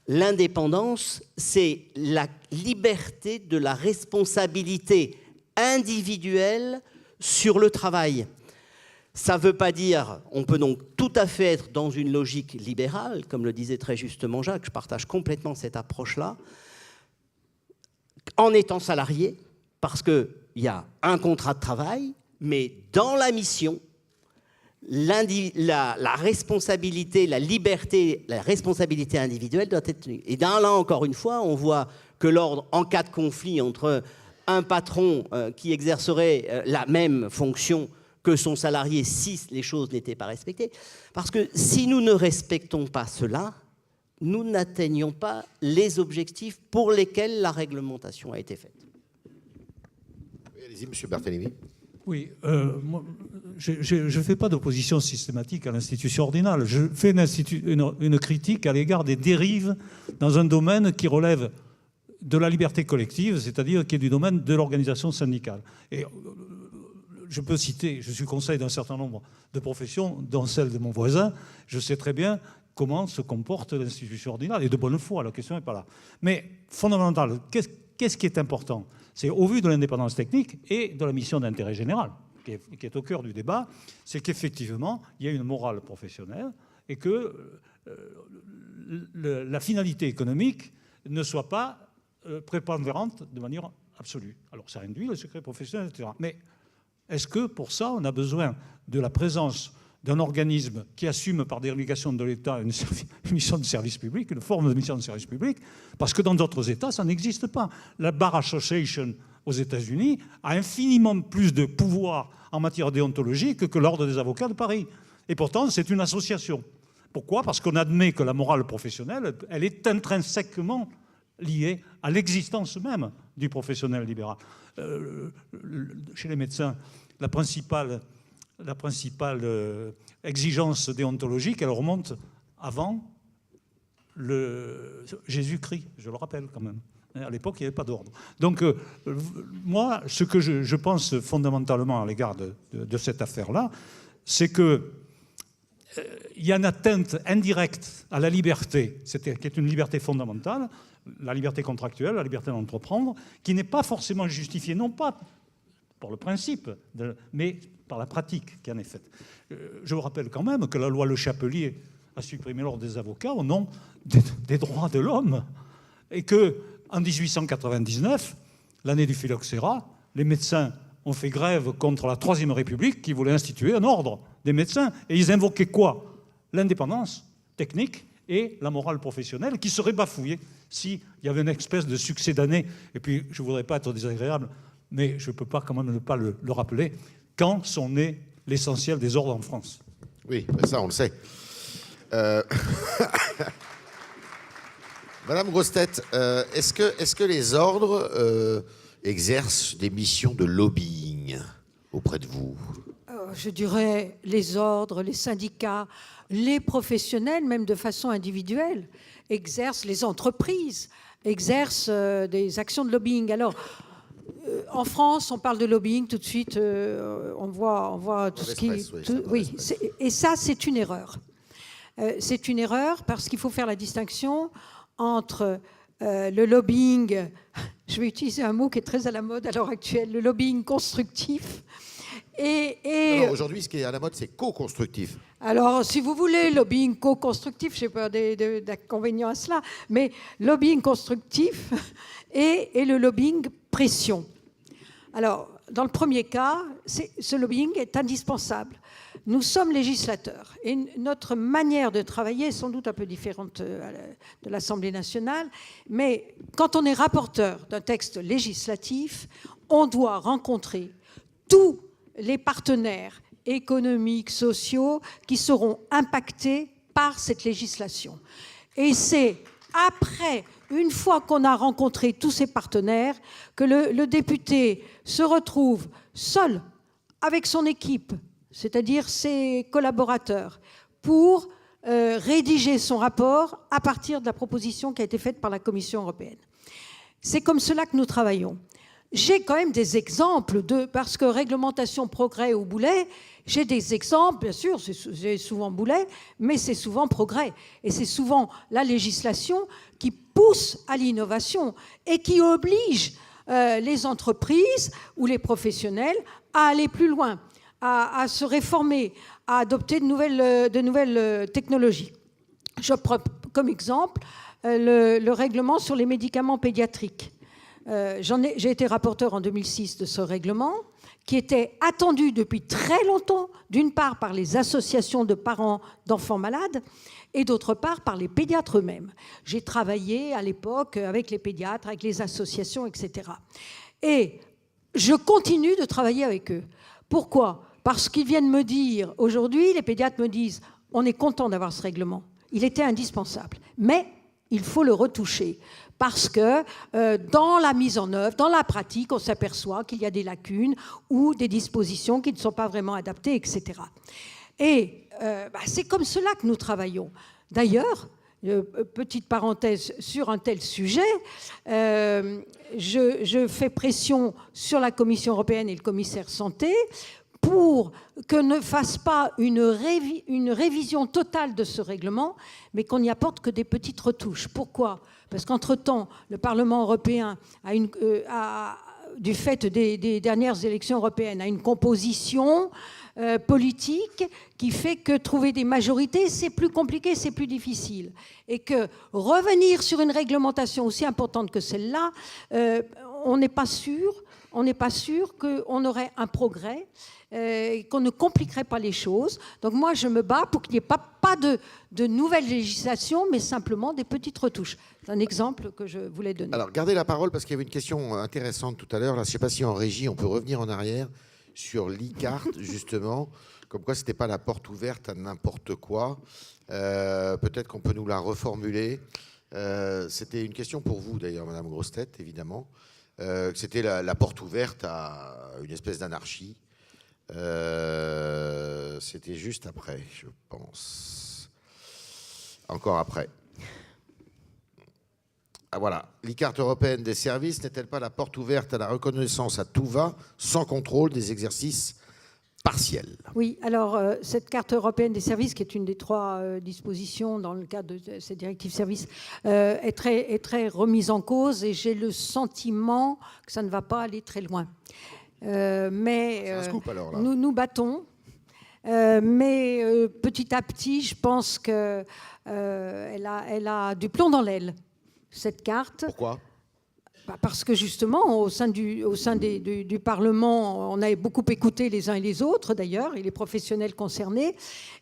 l'indépendance, c'est la liberté de la responsabilité individuelle sur le travail. Ça ne veut pas dire, on peut donc tout à fait être dans une logique libérale, comme le disait très justement Jacques, je partage complètement cette approche-là, en étant salarié, parce qu'il y a un contrat de travail, mais dans la mission, la responsabilité, la liberté, la responsabilité individuelle doit être tenue. Et là, encore une fois, on voit que l'ordre, en cas de conflit entre un patron qui exercerait la même fonction que son salarié si les choses n'étaient pas respectées. Parce que si nous ne respectons pas cela, nous n'atteignons pas les objectifs pour lesquels la réglementation a été faite. Oui, allez-y, M. Barthélemy. Oui, moi, je ne fais pas d'opposition systématique à l'institution ordinale. Je fais une critique à l'égard des dérives dans un domaine qui relève de la liberté collective, c'est-à-dire qui est du domaine de l'organisation syndicale. Et je peux citer, je suis conseil d'un certain nombre de professions, dont celle de mon voisin, je sais très bien comment se comporte l'institution ordinale, et de bonne foi, la question n'est pas là. Mais fondamental, qu'est-ce qui est important ? C'est au vu de l'indépendance technique et de la mission d'intérêt général, qui est au cœur du débat, c'est qu'effectivement, il y a une morale professionnelle et que la finalité économique ne soit pas prépondérante de manière absolue. Alors ça induit le secret professionnel, etc. Mais est-ce que pour ça, on a besoin de la présence d'un organisme qui assume par délégation de l'État une mission de service public, une forme de mission de service public, parce que dans d'autres États, ça n'existe pas. La Bar Association aux États-Unis a infiniment plus de pouvoir en matière déontologique que l'Ordre des avocats de Paris. Et pourtant, c'est une association. Pourquoi ? Parce qu'on admet que la morale professionnelle, elle est intrinsèquement liée à l'existence même du professionnel libéral. Chez les médecins, la principale exigence déontologique, elle remonte avant Jésus-Christ, je le rappelle quand même. À l'époque, il n'y avait pas d'ordre. Donc, moi, ce que je pense fondamentalement à l'égard de cette affaire-là, c'est qu'il y a une atteinte indirecte à la liberté, qui est une liberté fondamentale, la liberté contractuelle, la liberté d'entreprendre, qui n'est pas forcément justifiée, non pas pour le principe, mais par la pratique qui en est faite. Je vous rappelle quand même que la loi Le Chapelier a supprimé l'ordre des avocats au nom des droits de l'homme, et qu'en 1899, l'année du phylloxéra, les médecins ont fait grève contre la Troisième République qui voulait instituer un ordre des médecins, et ils invoquaient quoi ? L'indépendance technique et la morale professionnelle qui serait bafouillée s'il y avait une espèce de succès d'année. Et puis, je ne voudrais pas être désagréable, mais je ne peux pas quand même ne pas le rappeler, quand sont nés l'essentiel des ordres en France. Oui, ça on le sait. Madame Grossetête, est-ce que les ordres exercent des missions de lobbying auprès de vous ? Je dirais les ordres, les syndicats, les professionnels, même de façon individuelle, exercent, les entreprises exercent des actions de lobbying. Alors, en France, on parle de lobbying tout de suite, on voit tout ce qui... Oui, et ça, c'est une erreur. C'est une erreur parce qu'il faut faire la distinction entre le lobbying, je vais utiliser un mot qui est très à la mode à l'heure actuelle, le lobbying constructif. Non, aujourd'hui, ce qui est à la mode, c'est co-constructif. Alors, si vous voulez, lobbying co-constructif, je n'ai pas d'inconvénients à cela, mais lobbying constructif et le lobbying pression. Alors, dans le premier cas, ce lobbying est indispensable. Nous sommes législateurs et notre manière de travailler est sans doute un peu différente de l'Assemblée nationale, mais quand on est rapporteur d'un texte législatif, on doit rencontrer tous les partenaires économiques, sociaux qui seront impactés par cette législation. Et c'est après, une fois qu'on a rencontré tous ses partenaires, que le député se retrouve seul avec son équipe, c'est-à-dire ses collaborateurs, pour rédiger son rapport à partir de la proposition qui a été faite par la Commission européenne. C'est comme cela que nous travaillons. J'ai quand même des exemples, parce que réglementation, progrès ou boulet, j'ai des exemples, bien sûr, c'est souvent boulet, mais c'est souvent progrès. Et c'est souvent la législation qui pousse à l'innovation et qui oblige les entreprises ou les professionnels à aller plus loin, à se réformer, à adopter de nouvelles technologies. Je prends comme exemple le règlement sur les médicaments pédiatriques. J'ai été rapporteur en 2006 de ce règlement qui était attendu depuis très longtemps, d'une part par les associations de parents d'enfants malades et d'autre part par les pédiatres eux-mêmes. J'ai travaillé à l'époque avec les pédiatres, avec les associations, etc. Et je continue de travailler avec eux. Pourquoi ? Parce qu'ils viennent me dire, aujourd'hui, les pédiatres me disent, on est content d'avoir ce règlement. Il était indispensable. Mais il faut le retoucher. Parce que dans la mise en œuvre, dans la pratique, on s'aperçoit qu'il y a des lacunes ou des dispositions qui ne sont pas vraiment adaptées, etc. Et c'est comme cela que nous travaillons. D'ailleurs, petite parenthèse sur un tel sujet, je fais pression sur la Commission européenne et le commissaire santé pour que ne fasse pas une révision totale de ce règlement, mais qu'on n'y apporte que des petites retouches. Pourquoi ? Parce qu'entre-temps, le Parlement européen, du fait des dernières élections européennes, a une composition politique qui fait que trouver des majorités, c'est plus compliqué, c'est plus difficile. Et que revenir sur une réglementation aussi importante que celle-là, on n'est pas sûr qu'on aurait un progrès, qu'on ne compliquerait pas les choses. Donc moi, je me bats pour qu'il n'y ait pas de nouvelles législations, mais simplement des petites retouches. C'est un exemple que je voulais donner. Alors, gardez la parole parce qu'il y avait une question intéressante tout à l'heure. Là, je ne sais pas si en régie, on peut revenir en arrière sur l'e-carte, justement, comme quoi ce n'était pas la porte ouverte à n'importe quoi. Peut-être qu'on peut nous la reformuler. C'était une question pour vous, d'ailleurs, Madame Grossetête, évidemment. C'était la porte ouverte à une espèce d'anarchie. C'était juste après, je pense. Encore après. Ah, voilà. L'e-carte européenne des services n'est-elle pas la porte ouverte à la reconnaissance à tout va, sans contrôle des exercices partiels ? Oui, alors cette carte européenne des services, qui est une des 3 dispositions dans le cadre de cette directive services, est très remise en cause et j'ai le sentiment que ça ne va pas aller très loin. Mais c'est un scoop, alors, là. Nous battons. Mais petit à petit, je pense qu'elle a du plomb dans l'aile, cette carte. Pourquoi ? Parce que justement, au sein du Parlement, on a beaucoup écouté les uns et les autres, d'ailleurs, et les professionnels concernés,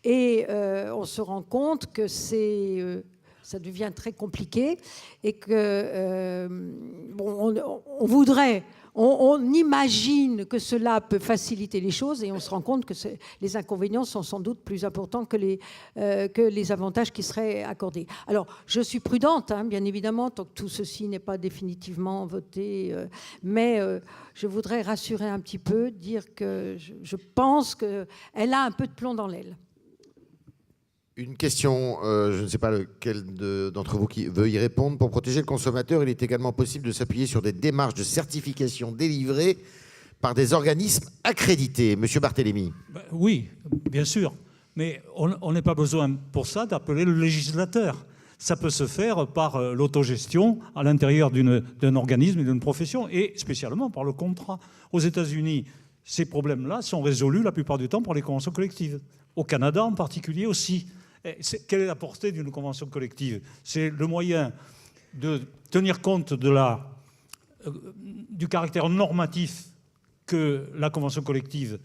et on se rend compte que ça devient très compliqué et que on voudrait... On imagine que cela peut faciliter les choses et on se rend compte que les inconvénients sont sans doute plus importants que les avantages qui seraient accordés. Alors, je suis prudente, bien évidemment, tant que tout ceci n'est pas définitivement voté, mais je voudrais rassurer un petit peu, dire que je pense qu'elle a un peu de plomb dans l'aile. Une question, je ne sais pas lequel d'entre vous qui veut y répondre. Pour protéger le consommateur, il est également possible de s'appuyer sur des démarches de certification délivrées par des organismes accrédités. Monsieur Barthélémy. Oui, bien sûr. Mais on n'a pas besoin pour ça d'appeler le législateur. Ça peut se faire par l'autogestion à l'intérieur d'un organisme et d'une profession, et spécialement par le contrat. Aux États-Unis, ces problèmes-là sont résolus la plupart du temps par les conventions collectives. Au Canada en particulier aussi. Quelle est la portée d'une convention collective ? C'est le moyen de tenir compte du caractère normatif que la convention collective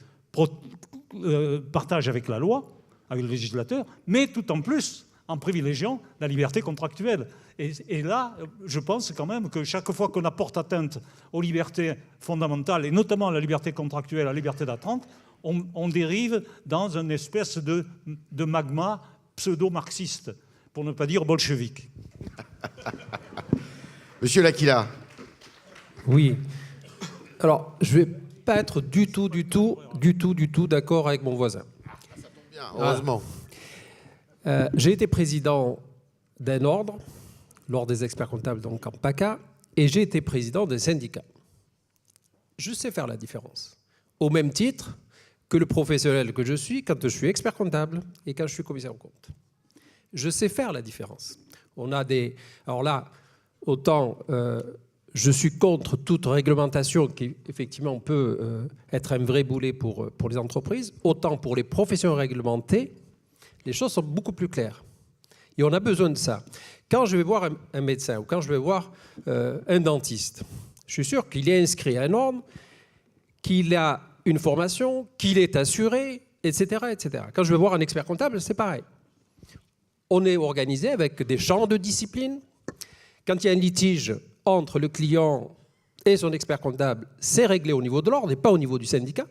partage avec la loi, avec le législateur, mais tout en plus en privilégiant la liberté contractuelle. Et là, je pense quand même que chaque fois qu'on apporte atteinte aux libertés fondamentales, et notamment à la liberté contractuelle, à la liberté d'attente, on dérive dans une espèce de magma pseudo-marxiste, pour ne pas dire bolchevique. Monsieur L'Aquila. Oui. Alors, je ne vais pas être du tout d'accord avec mon voisin. Bien, heureusement. J'ai été président d'un ordre, l'ordre des experts comptables, donc en PACA, et j'ai été président d'un syndicat. Je sais faire la différence. Au même titre que le professionnel que je suis quand je suis expert comptable et quand je suis commissaire aux comptes. Je sais faire la différence. Alors là, autant je suis contre toute réglementation qui, effectivement, peut être un vrai boulet pour les entreprises, autant pour les professions réglementées, les choses sont beaucoup plus claires. Et on a besoin de ça. Quand je vais voir un médecin ou quand je vais voir un dentiste, je suis sûr qu'il est inscrit à un ordre, qu'il a une formation, qu'il est assuré, etc., etc. Quand je vais voir un expert comptable, c'est pareil. On est organisé avec des champs de discipline. Quand il y a un litige entre le client et son expert comptable, c'est réglé au niveau de l'ordre et pas au niveau du syndicat.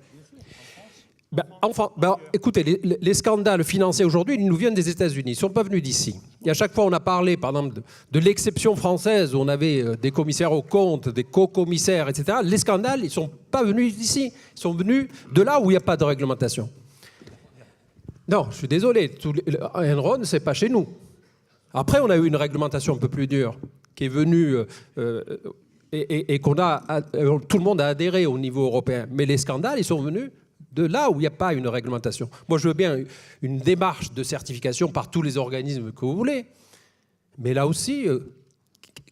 Écoutez, les scandales financiers aujourd'hui, ils nous viennent des États-Unis. Ils ne sont pas venus d'ici. Et à chaque fois, on a parlé, par exemple, de l'exception française, où on avait des commissaires aux comptes, des co-commissaires, etc. Les scandales, ils ne sont pas venus d'ici. Ils sont venus de là où il n'y a pas de réglementation. Non, je suis désolé. Enron, ce n'est pas chez nous. Après, on a eu une réglementation un peu plus dure qui est venue et tout le monde a adhéré au niveau européen. Mais les scandales, ils sont venus de là où il n'y a pas une réglementation. Moi, je veux bien une démarche de certification par tous les organismes que vous voulez. Mais là aussi,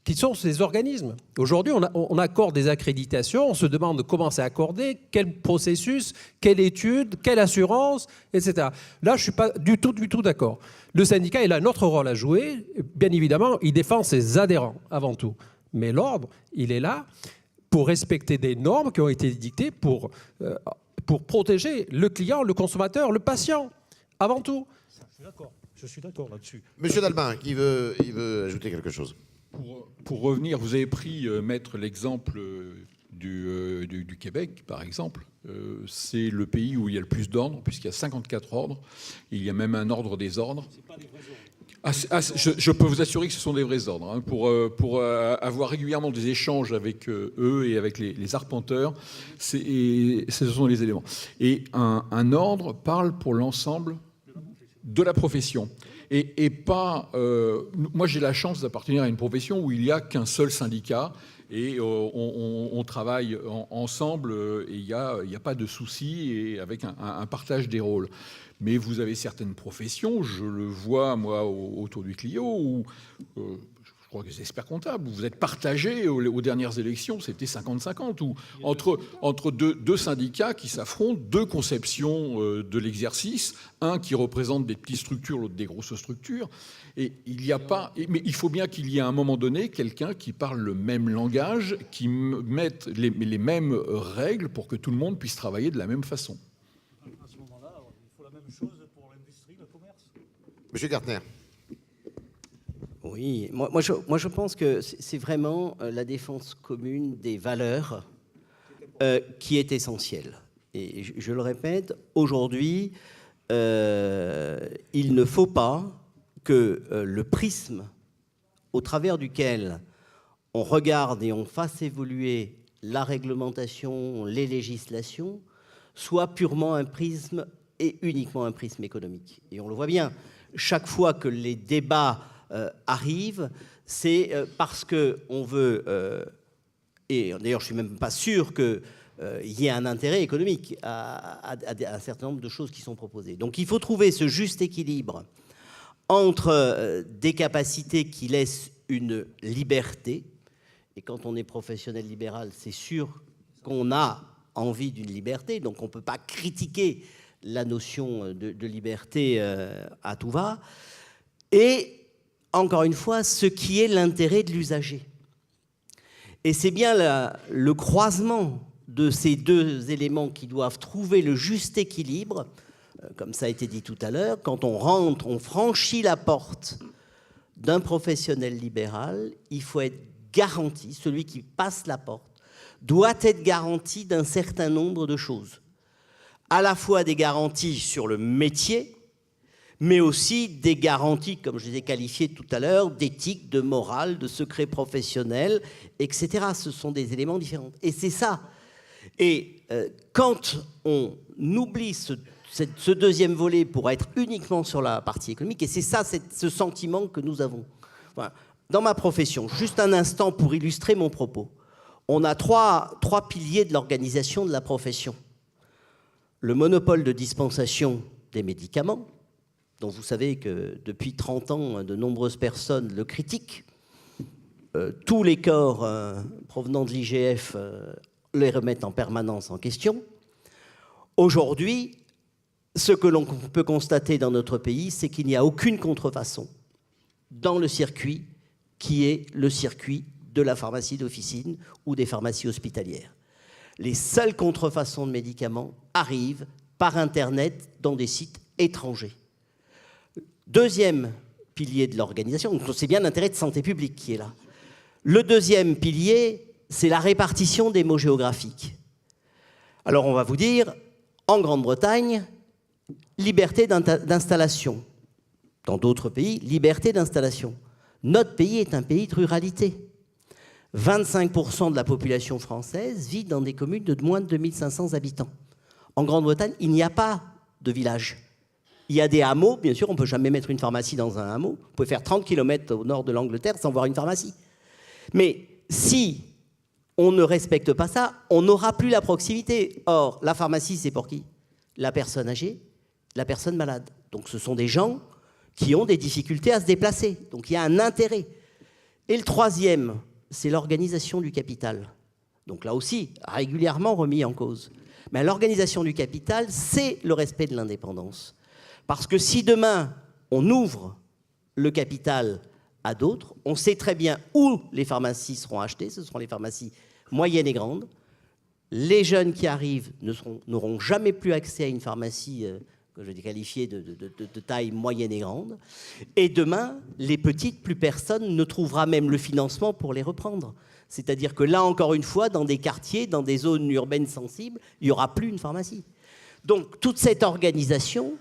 qui sont ces organismes? Aujourd'hui, on accorde des accréditations, on se demande comment c'est accordé, quel processus, quelle étude, quelle assurance, etc. Là, je ne suis pas du tout d'accord. Le syndicat, il a un autre rôle à jouer. Bien évidemment, il défend ses adhérents avant tout. Mais l'ordre, il est là pour respecter des normes qui ont été dictées pour protéger le client, le consommateur, le patient, avant tout. Je suis d'accord là-dessus. Monsieur Dalbin, il veut ajouter quelque chose. Pour revenir, vous avez pris, Maître, l'exemple du Québec, par exemple. C'est le pays où il y a le plus d'ordres, puisqu'il y a 54 ordres. Il y a même un ordre des ordres. Je peux vous assurer que ce sont des vrais ordres. Hein, pour avoir régulièrement des échanges avec eux et avec les arpenteurs, ce sont les éléments. Et un ordre parle pour l'ensemble de la profession. Et pas... moi, j'ai la chance d'appartenir à une profession où il n'y a qu'un seul syndicat et on travaille ensemble et il n'y a pas de souci et avec un partage des rôles. Mais vous avez certaines professions, je le vois, moi, autour du Clio, où... je crois que les experts comptables, vous êtes partagés aux dernières élections, c'était 50-50, ou entre deux syndicats qui s'affrontent, deux conceptions de l'exercice, un qui représente des petites structures, l'autre des grosses structures. Et il n'y a pas, mais il faut bien qu'il y ait à un moment donné quelqu'un qui parle le même langage, qui mette les mêmes règles pour que tout le monde puisse travailler de la même façon. À ce moment-là, il faut la même chose pour l'industrie, le commerce. Monsieur Gartner. Oui, moi je pense que c'est vraiment la défense commune des valeurs qui est essentielle. Et je le répète, aujourd'hui, il ne faut pas que le prisme au travers duquel on regarde et on fasse évoluer la réglementation, les législations, soit purement un prisme et uniquement un prisme économique. Et on le voit bien, chaque fois que les débats arrive, c'est parce qu'on veut, et d'ailleurs je ne suis même pas sûr qu'il y ait un intérêt économique à un certain nombre de choses qui sont proposées. Donc il faut trouver ce juste équilibre entre des capacités qui laissent une liberté, et quand on est professionnel libéral, c'est sûr qu'on a envie d'une liberté, donc on ne peut pas critiquer la notion de liberté à tout va, et encore une fois, ce qui est l'intérêt de l'usager. Et c'est bien le croisement de ces deux éléments qui doivent trouver le juste équilibre, comme ça a été dit tout à l'heure. Quand on rentre, on franchit la porte d'un professionnel libéral, il faut être garanti, celui qui passe la porte, doit être garanti d'un certain nombre de choses. À la fois des garanties sur le métier, mais aussi des garanties, comme je les ai qualifiées tout à l'heure, d'éthique, de morale, de secret professionnel, etc. Ce sont des éléments différents. Et c'est ça. Et quand on oublie ce deuxième volet pour être uniquement sur la partie économique, et c'est ça, ce sentiment que nous avons. Voilà. Dans ma profession, juste un instant pour illustrer mon propos, on a trois piliers de l'organisation de la profession. Le monopole de dispensation des médicaments, dont vous savez que depuis 30 ans, de nombreuses personnes le critiquent. Tous les corps provenant de l'IGF les remettent en permanence en question. Aujourd'hui, ce que l'on peut constater dans notre pays, c'est qu'il n'y a aucune contrefaçon dans le circuit qui est le circuit de la pharmacie d'officine ou des pharmacies hospitalières. Les seules contrefaçons de médicaments arrivent par Internet dans des sites étrangers. Deuxième pilier de l'organisation, donc c'est bien l'intérêt de santé publique qui est là. Le deuxième pilier, c'est la répartition des mots géographiques. Alors on va vous dire, en Grande-Bretagne, liberté d'installation. Dans d'autres pays, liberté d'installation. Notre pays est un pays de ruralité. 25% de la population française vit dans des communes de moins de 2500 habitants. En Grande-Bretagne, il n'y a pas de village. Il y a des hameaux, bien sûr, on ne peut jamais mettre une pharmacie dans un hameau. Vous pouvez faire 30 km au nord de l'Angleterre sans voir une pharmacie. Mais si on ne respecte pas ça, on n'aura plus la proximité. Or, la pharmacie, c'est pour qui? La personne âgée, la personne malade. Donc ce sont des gens qui ont des difficultés à se déplacer. Donc il y a un intérêt. Et le troisième, c'est l'organisation du capital. Donc là aussi, régulièrement remis en cause. Mais l'organisation du capital, c'est le respect de l'indépendance. Parce que si demain, on ouvre le capital à d'autres, on sait très bien où les pharmacies seront achetées, ce seront les pharmacies moyennes et grandes. Les jeunes qui arrivent n'auront jamais plus accès à une pharmacie que je qualifiée de taille moyenne et grande. Et demain, les petites, plus personne ne trouvera même le financement pour les reprendre. C'est-à-dire que là, encore une fois, dans des quartiers, dans des zones urbaines sensibles, il n'y aura plus une pharmacie. Donc, toute cette organisation,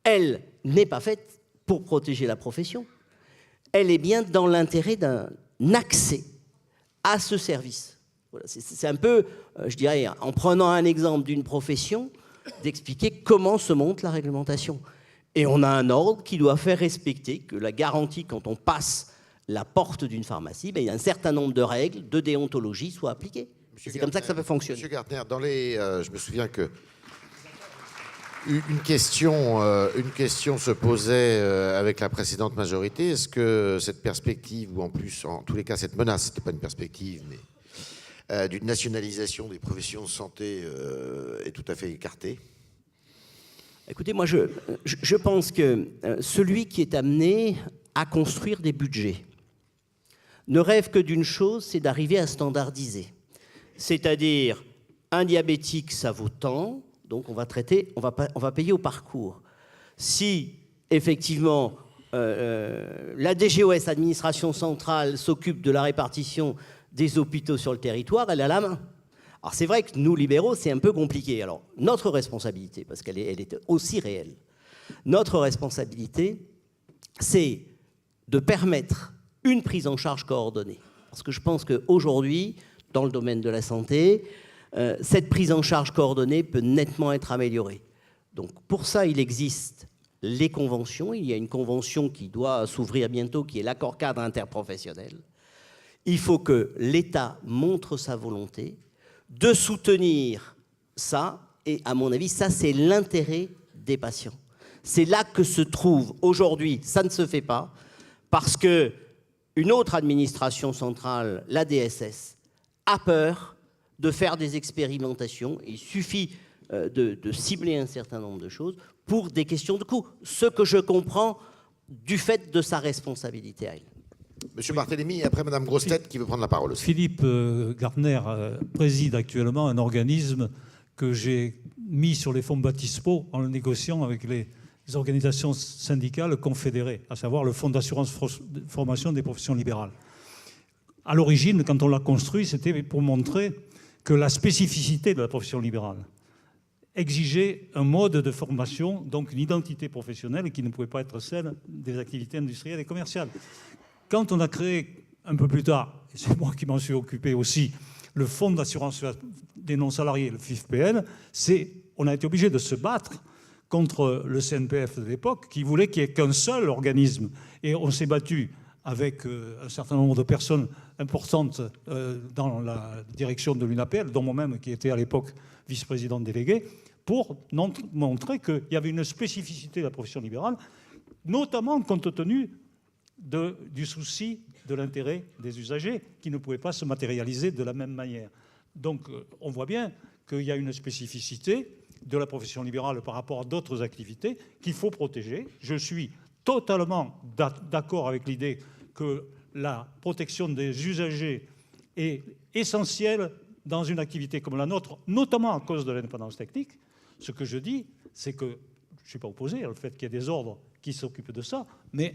elle n'est pas faite pour protéger la profession. Elle est bien dans l'intérêt d'un accès à ce service. Voilà, c'est un peu, je dirais, en prenant un exemple d'une profession, d'expliquer comment se monte la réglementation. Et on a un ordre qui doit faire respecter que la garantie, quand on passe la porte d'une pharmacie, il y a un certain nombre de règles, de déontologie soient appliquées. C'est comme ça que ça peut fonctionner. Monsieur Gartner, je me souviens que une question se posait avec la précédente majorité. Est-ce que cette perspective, ou en plus, en tous les cas, cette menace, c'était pas une perspective, mais d'une nationalisation des professions de santé est tout à fait écartée? Écoutez, moi, je pense que celui qui est amené à construire des budgets ne rêve que d'une chose, c'est d'arriver à standardiser. C'est-à-dire, un diabétique, ça vaut tant, donc on va payer au parcours. Si, effectivement, la DGOS, administration centrale, s'occupe de la répartition des hôpitaux sur le territoire, elle a la main. Alors c'est vrai que nous, libéraux, c'est un peu compliqué. Alors, notre responsabilité, parce qu'elle est aussi réelle, notre responsabilité, c'est de permettre une prise en charge coordonnée. Parce que je pense qu'aujourd'hui, dans le domaine de la santé, cette prise en charge coordonnée peut nettement être améliorée. Donc pour ça, il existe les conventions. Il y a une convention qui doit s'ouvrir bientôt, qui est l'accord cadre interprofessionnel. Il faut que l'État montre sa volonté de soutenir ça. Et à mon avis, ça, c'est l'intérêt des patients. C'est là que se trouve aujourd'hui, ça ne se fait pas, parce qu'une autre administration centrale, la DSS, a peur de faire des expérimentations. Il suffit de cibler un certain nombre de choses pour des questions de coût. Ce que je comprends du fait de sa responsabilité à elle. Monsieur Barthélémy, et après Madame Grossetête qui veut prendre la parole aussi. Philippe Gartner préside actuellement un organisme que j'ai mis sur les fonds baptismaux en le négociant avec les organisations syndicales confédérées, à savoir le Fonds d'assurance formation des professions libérales. À l'origine, quand on l'a construit, c'était pour montrer que la spécificité de la profession libérale exigeait un mode de formation, donc une identité professionnelle qui ne pouvait pas être celle des activités industrielles et commerciales. Quand on a créé un peu plus tard, et c'est moi qui m'en suis occupé aussi, le fonds d'assurance des non-salariés, le FIFPL, on a été obligé de se battre contre le CNPF de l'époque qui voulait qu'il n'y ait qu'un seul organisme. Et on s'est battu avec un certain nombre de personnes importantes dans la direction de l'UNAPL, dont moi-même qui était à l'époque vice-président délégué, pour montrer qu'il y avait une spécificité de la profession libérale, notamment compte tenu du souci de l'intérêt des usagers qui ne pouvaient pas se matérialiser de la même manière. Donc on voit bien qu'il y a une spécificité de la profession libérale par rapport à d'autres activités qu'il faut protéger. Je suis totalement d'accord avec l'idée que la protection des usagers est essentielle dans une activité comme la nôtre, notamment à cause de l'indépendance technique. Ce que je dis, c'est que je ne suis pas opposé au fait qu'il y ait des ordres qui s'occupent de ça, mais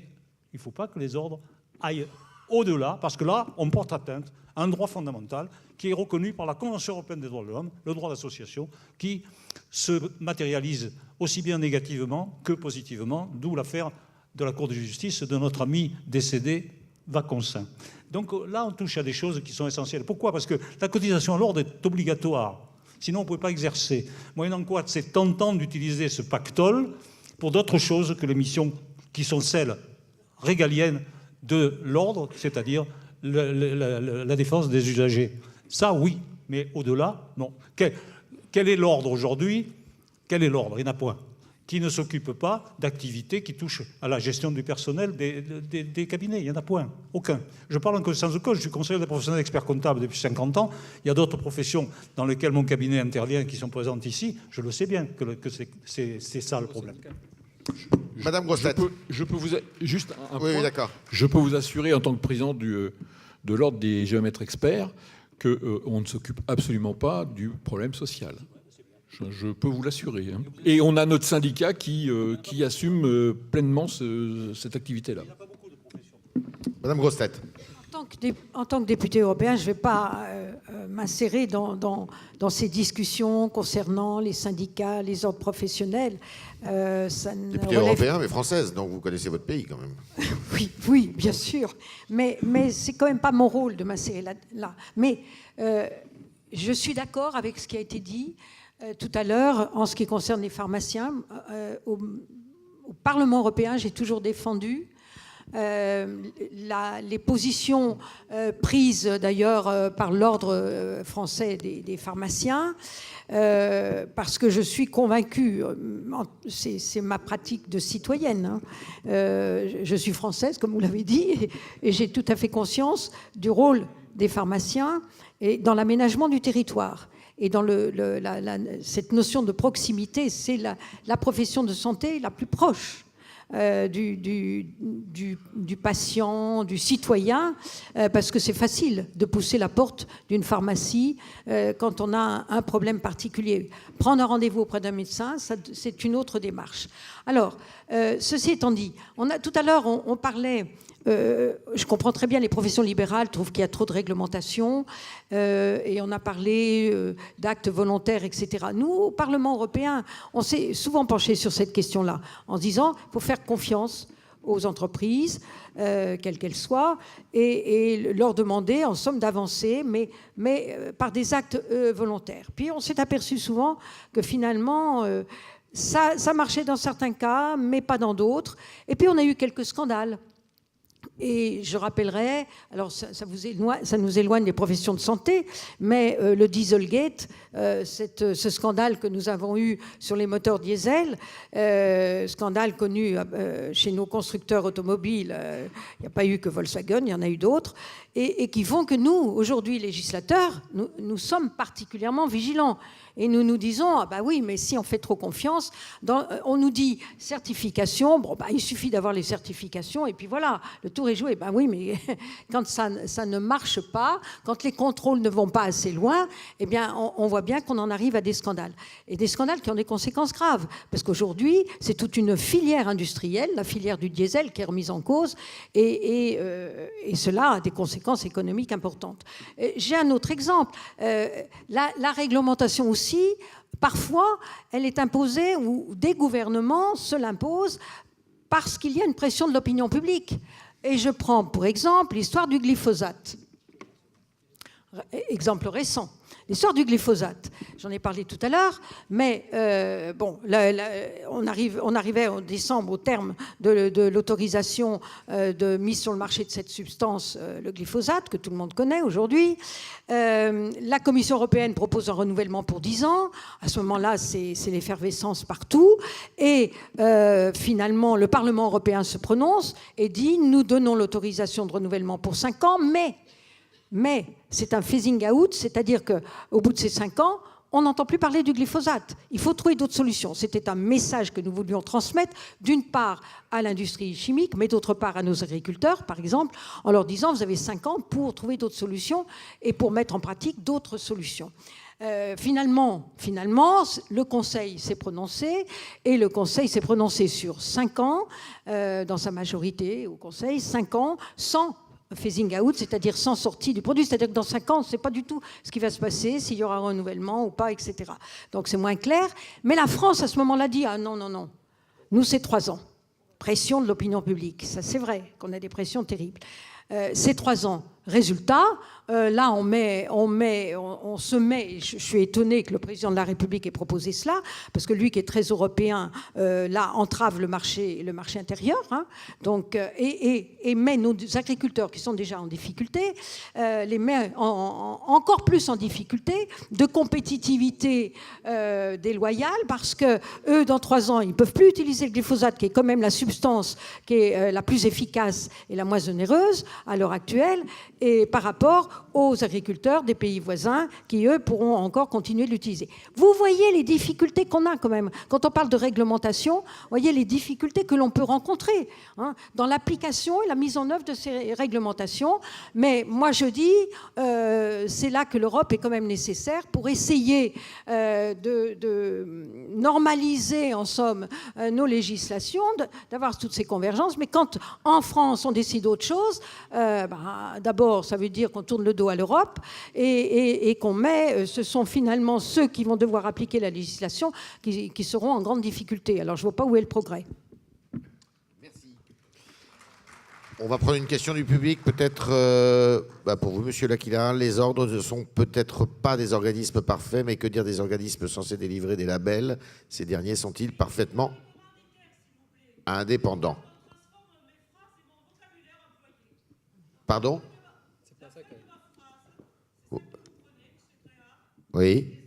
il ne faut pas que les ordres aillent au-delà, parce que là, on porte atteinte à un droit fondamental qui est reconnu par la Convention européenne des droits de l'homme, le droit d'association, qui se matérialise aussi bien négativement que positivement, d'où l'affaire de la Cour de justice de notre ami décédé Vaconssin. Donc là, on touche à des choses qui sont essentielles. Pourquoi ? Parce que la cotisation à l'ordre est obligatoire. Sinon, on ne pouvait pas exercer. Moyennant quoi, c'est tentant d'utiliser ce pactole pour d'autres choses que les missions qui sont celles régaliennes de l'ordre, c'est-à-dire la défense des usagers. Ça, oui, mais au-delà, non. Quel est l'ordre aujourd'hui ? Quel est l'ordre ? Il n'y en a point. Qui ne s'occupe pas d'activités qui touchent à la gestion du personnel des cabinets. Il n'y en a point. Aucun. Je parle en connaissance de cause. Je suis conseiller des professionnels experts comptables depuis 50 ans. Il y a d'autres professions dans lesquelles mon cabinet intervient qui sont présentes ici. Je le sais bien que c'est ça le problème. Madame Grossetête. Je peux vous juste un Oui, point. d'accord. Je peux vous assurer, en tant que président de l'ordre des géomètres experts, qu'on ne s'occupe absolument pas du problème social. Je peux vous l'assurer. Hein. Et on a notre syndicat qui assume pleinement cette activité-là. Madame Grossetête. En tant que député européen, je ne vais pas m'insérer dans ces discussions concernant les syndicats, les ordres professionnels. Députée européen, mais française, donc vous connaissez votre pays quand même. Oui, bien sûr. Mais c'est quand même pas mon rôle de m'insérer là. Mais je suis d'accord avec ce qui a été dit tout à l'heure en ce qui concerne les pharmaciens. Au Parlement européen, j'ai toujours défendu les positions prises d'ailleurs par l'ordre français des pharmaciens, parce que je suis convaincue, c'est ma pratique de citoyenne, hein. Je suis française, comme vous l'avez dit, et j'ai tout à fait conscience du rôle des pharmaciens et dans l'aménagement du territoire. Et dans cette notion de proximité, c'est la profession de santé la plus proche du patient, du citoyen, parce que c'est facile de pousser la porte d'une pharmacie quand on a un problème particulier. Prendre un rendez-vous auprès d'un médecin, c'est une autre démarche. Alors, ceci étant dit, tout à l'heure, on parlait... je comprends très bien les professions libérales trouvent qu'il y a trop de réglementation et on a parlé d'actes volontaires, etc. Nous, au Parlement européen, on s'est souvent penché sur cette question-là en se disant qu'il faut faire confiance aux entreprises, quelles qu'elles soient, et leur demander, en somme, d'avancer, mais par des actes volontaires. Puis on s'est aperçu souvent que finalement... ça marchait dans certains cas, mais pas dans d'autres. Et puis on a eu quelques scandales. Et je rappellerai, alors ça nous éloigne des professions de santé, mais le Dieselgate, ce scandale que nous avons eu sur les moteurs diesel, scandale connu chez nos constructeurs automobiles, il n'y a pas eu que Volkswagen, il y en a eu d'autres, et qui font que nous, aujourd'hui, législateurs, nous sommes particulièrement vigilants. Et nous nous disons, ah bah oui, mais si on fait trop confiance, on nous dit certification, bon, bah, il suffit d'avoir les certifications, et puis voilà, le tour est joué. Ben oui, mais quand ça ne marche pas, quand les contrôles ne vont pas assez loin, eh bien, on voit bien qu'on en arrive à des scandales. Et des scandales qui ont des conséquences graves. Parce qu'aujourd'hui, c'est toute une filière industrielle, la filière du diesel, qui est remise en cause, et cela a des conséquences économiques importantes. J'ai un autre exemple. La réglementation aussi Parfois, elle est imposée ou des gouvernements se l'imposent parce qu'il y a une pression de l'opinion publique. Et je prends pour exemple l'histoire du glyphosate. Exemple récent. L'histoire du glyphosate, j'en ai parlé tout à l'heure, mais on arrivait en décembre au terme de l'autorisation de mise sur le marché de cette substance, le glyphosate, que tout le monde connaît aujourd'hui. La Commission européenne propose un renouvellement pour 10 ans. À ce moment-là, c'est l'effervescence partout. Et finalement, le Parlement européen se prononce et dit « Nous donnons l'autorisation de renouvellement pour 5 ans, mais c'est un phasing out, c'est-à-dire qu'au bout de ces 5 ans, on n'entend plus parler du glyphosate. Il faut trouver d'autres solutions. » C'était un message que nous voulions transmettre, d'une part à l'industrie chimique, mais d'autre part à nos agriculteurs, par exemple, en leur disant « Vous avez 5 ans pour trouver d'autres solutions et pour mettre en pratique d'autres solutions. » Finalement, le Conseil s'est prononcé, et le Conseil s'est prononcé sur 5 ans, dans sa majorité au Conseil, 5 ans sans phasing out, c'est-à-dire sans sortie du produit, c'est-à-dire que dans 5 ans, on ne sait pas du tout ce qui va se passer, s'il y aura un renouvellement ou pas, etc. Donc c'est moins clair. Mais la France, à ce moment-là, dit « Ah non, nous c'est 3 ans. » Pression de l'opinion publique. Ça, c'est vrai qu'on a des pressions terribles. C'est 3 ans. Résultat, là, on se met, je suis étonnée que le président de la République ait proposé cela, parce que lui qui est très européen, là, entrave le marché intérieur, hein, donc, et met nos agriculteurs qui sont déjà en difficulté, les met encore plus en difficulté de compétitivité déloyale, parce que eux, dans 3 ans, ils ne peuvent plus utiliser le glyphosate, qui est quand même la substance qui est la plus efficace et la moins onéreuse à l'heure actuelle, et par rapport aux agriculteurs des pays voisins qui, eux, pourront encore continuer de l'utiliser. Vous voyez les difficultés qu'on a quand même. Quand on parle de réglementation, vous voyez les difficultés que l'on peut rencontrer, hein, dans l'application et la mise en œuvre de ces réglementations. Mais moi, je dis, c'est là que l'Europe est quand même nécessaire pour essayer de normaliser, en somme, nos législations, d'avoir toutes ces convergences. Mais quand, en France, on décide autre chose, d'abord, ça veut dire qu'on tourne le dos à l'Europe et qu'on met, ce sont finalement ceux qui vont devoir appliquer la législation qui seront en grande difficulté. Alors je ne vois pas où est le progrès. Merci. On va prendre une question du public, peut-être pour vous, Monsieur L'Aquila. Les ordres ne sont peut-être pas des organismes parfaits, mais que dire des organismes censés délivrer des labels? Ces derniers sont-ils parfaitement indépendants? Pardon? Oui.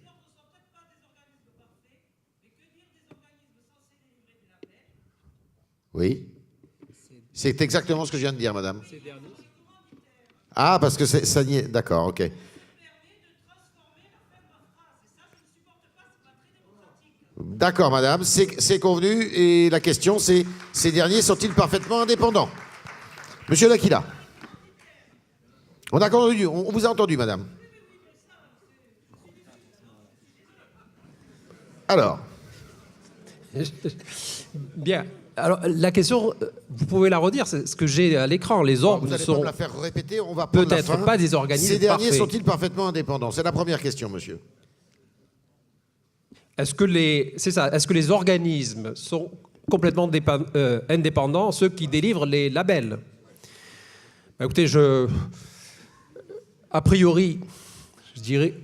Oui. C'est exactement ce que je viens de dire, madame. Ah, parce que ça n'y est. D'accord, ok. D'accord, madame, c'est convenu. Et la question, c'est, ces derniers sont-ils parfaitement indépendants? Monsieur L'Aquila. On vous a entendu, madame. Alors. Bien. Alors, la question, vous pouvez la redire, c'est ce que j'ai à l'écran. Les ordres ne sont pas me la faire répéter, on va prendre peut-être pas des organismes Ces derniers parfaits. sont-ils parfaitement indépendants? C'est la première question, monsieur. Est-ce que les organismes sont complètement indépendants, ceux qui délivrent les labels? Écoutez, a priori, je dirais...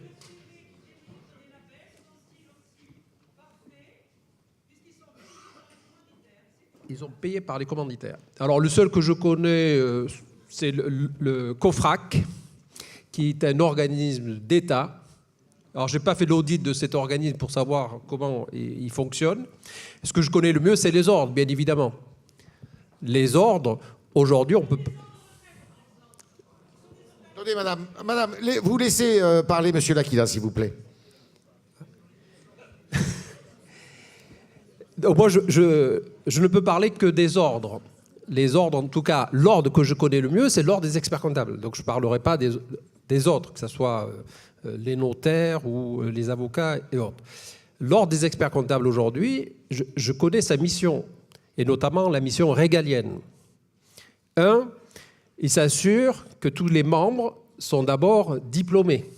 Ils sont payés par les commanditaires. Alors, le seul que je connais, c'est le COFRAC, qui est un organisme d'État. Alors, je n'ai pas fait l'audit de cet organisme pour savoir comment il fonctionne. Ce que je connais le mieux, c'est les ordres, bien évidemment. Les ordres, aujourd'hui, on peut... Attendez, madame, vous laissez parler monsieur L'Aquila, s'il vous plaît. Moi, je ne peux parler que des ordres. Les ordres, en tout cas, l'ordre que je connais le mieux, c'est l'ordre des experts comptables. Donc, je ne parlerai pas des autres, que ce soit les notaires ou les avocats et autres. L'ordre des experts comptables, aujourd'hui, je connais sa mission, et notamment la mission régalienne. Il s'assure que tous les membres sont d'abord diplômés.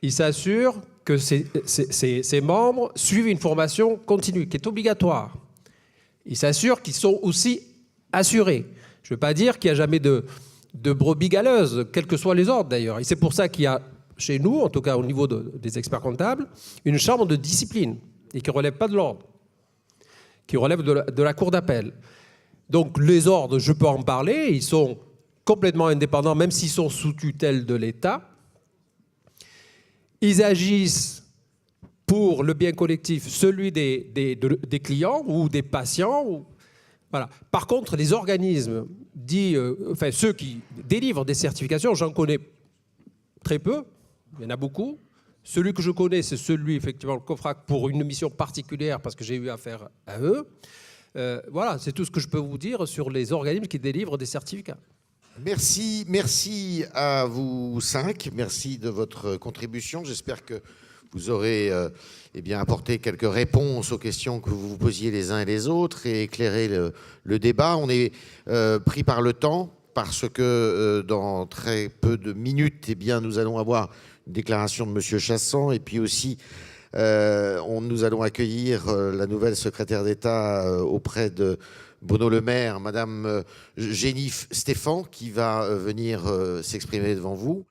Il s'assure que ces membres suivent une formation continue qui est obligatoire. Ils s'assurent qu'ils sont aussi assurés. Je ne veux pas dire qu'il n'y a jamais de brebis galeuses, quels que soient les ordres d'ailleurs. Et c'est pour ça qu'il y a chez nous, en tout cas au niveau des experts comptables, une chambre de discipline et qui ne relève pas de l'ordre, qui relève de la cour d'appel. Donc les ordres, je peux en parler, ils sont complètement indépendants, même s'ils sont sous tutelle de l'État. Ils agissent pour le bien collectif, celui des clients ou des patients. Voilà. Par contre, les organismes enfin ceux qui délivrent des certifications, j'en connais très peu, il y en a beaucoup. Celui que je connais, c'est celui, effectivement, le COFRAC, pour une mission particulière, parce que j'ai eu affaire à eux. Voilà, c'est tout ce que je peux vous dire sur les organismes qui délivrent des certificats. Merci à vous 5. Merci de votre contribution. J'espère que vous aurez apporté quelques réponses aux questions que vous vous posiez les uns et les autres et éclairé le débat. On est pris par le temps parce que dans très peu de minutes, nous allons avoir une déclaration de M. Chassan et puis aussi nous allons accueillir la nouvelle secrétaire d'État auprès de Bruno Le Maire, Madame Génif Stéphan, qui va venir s'exprimer devant vous.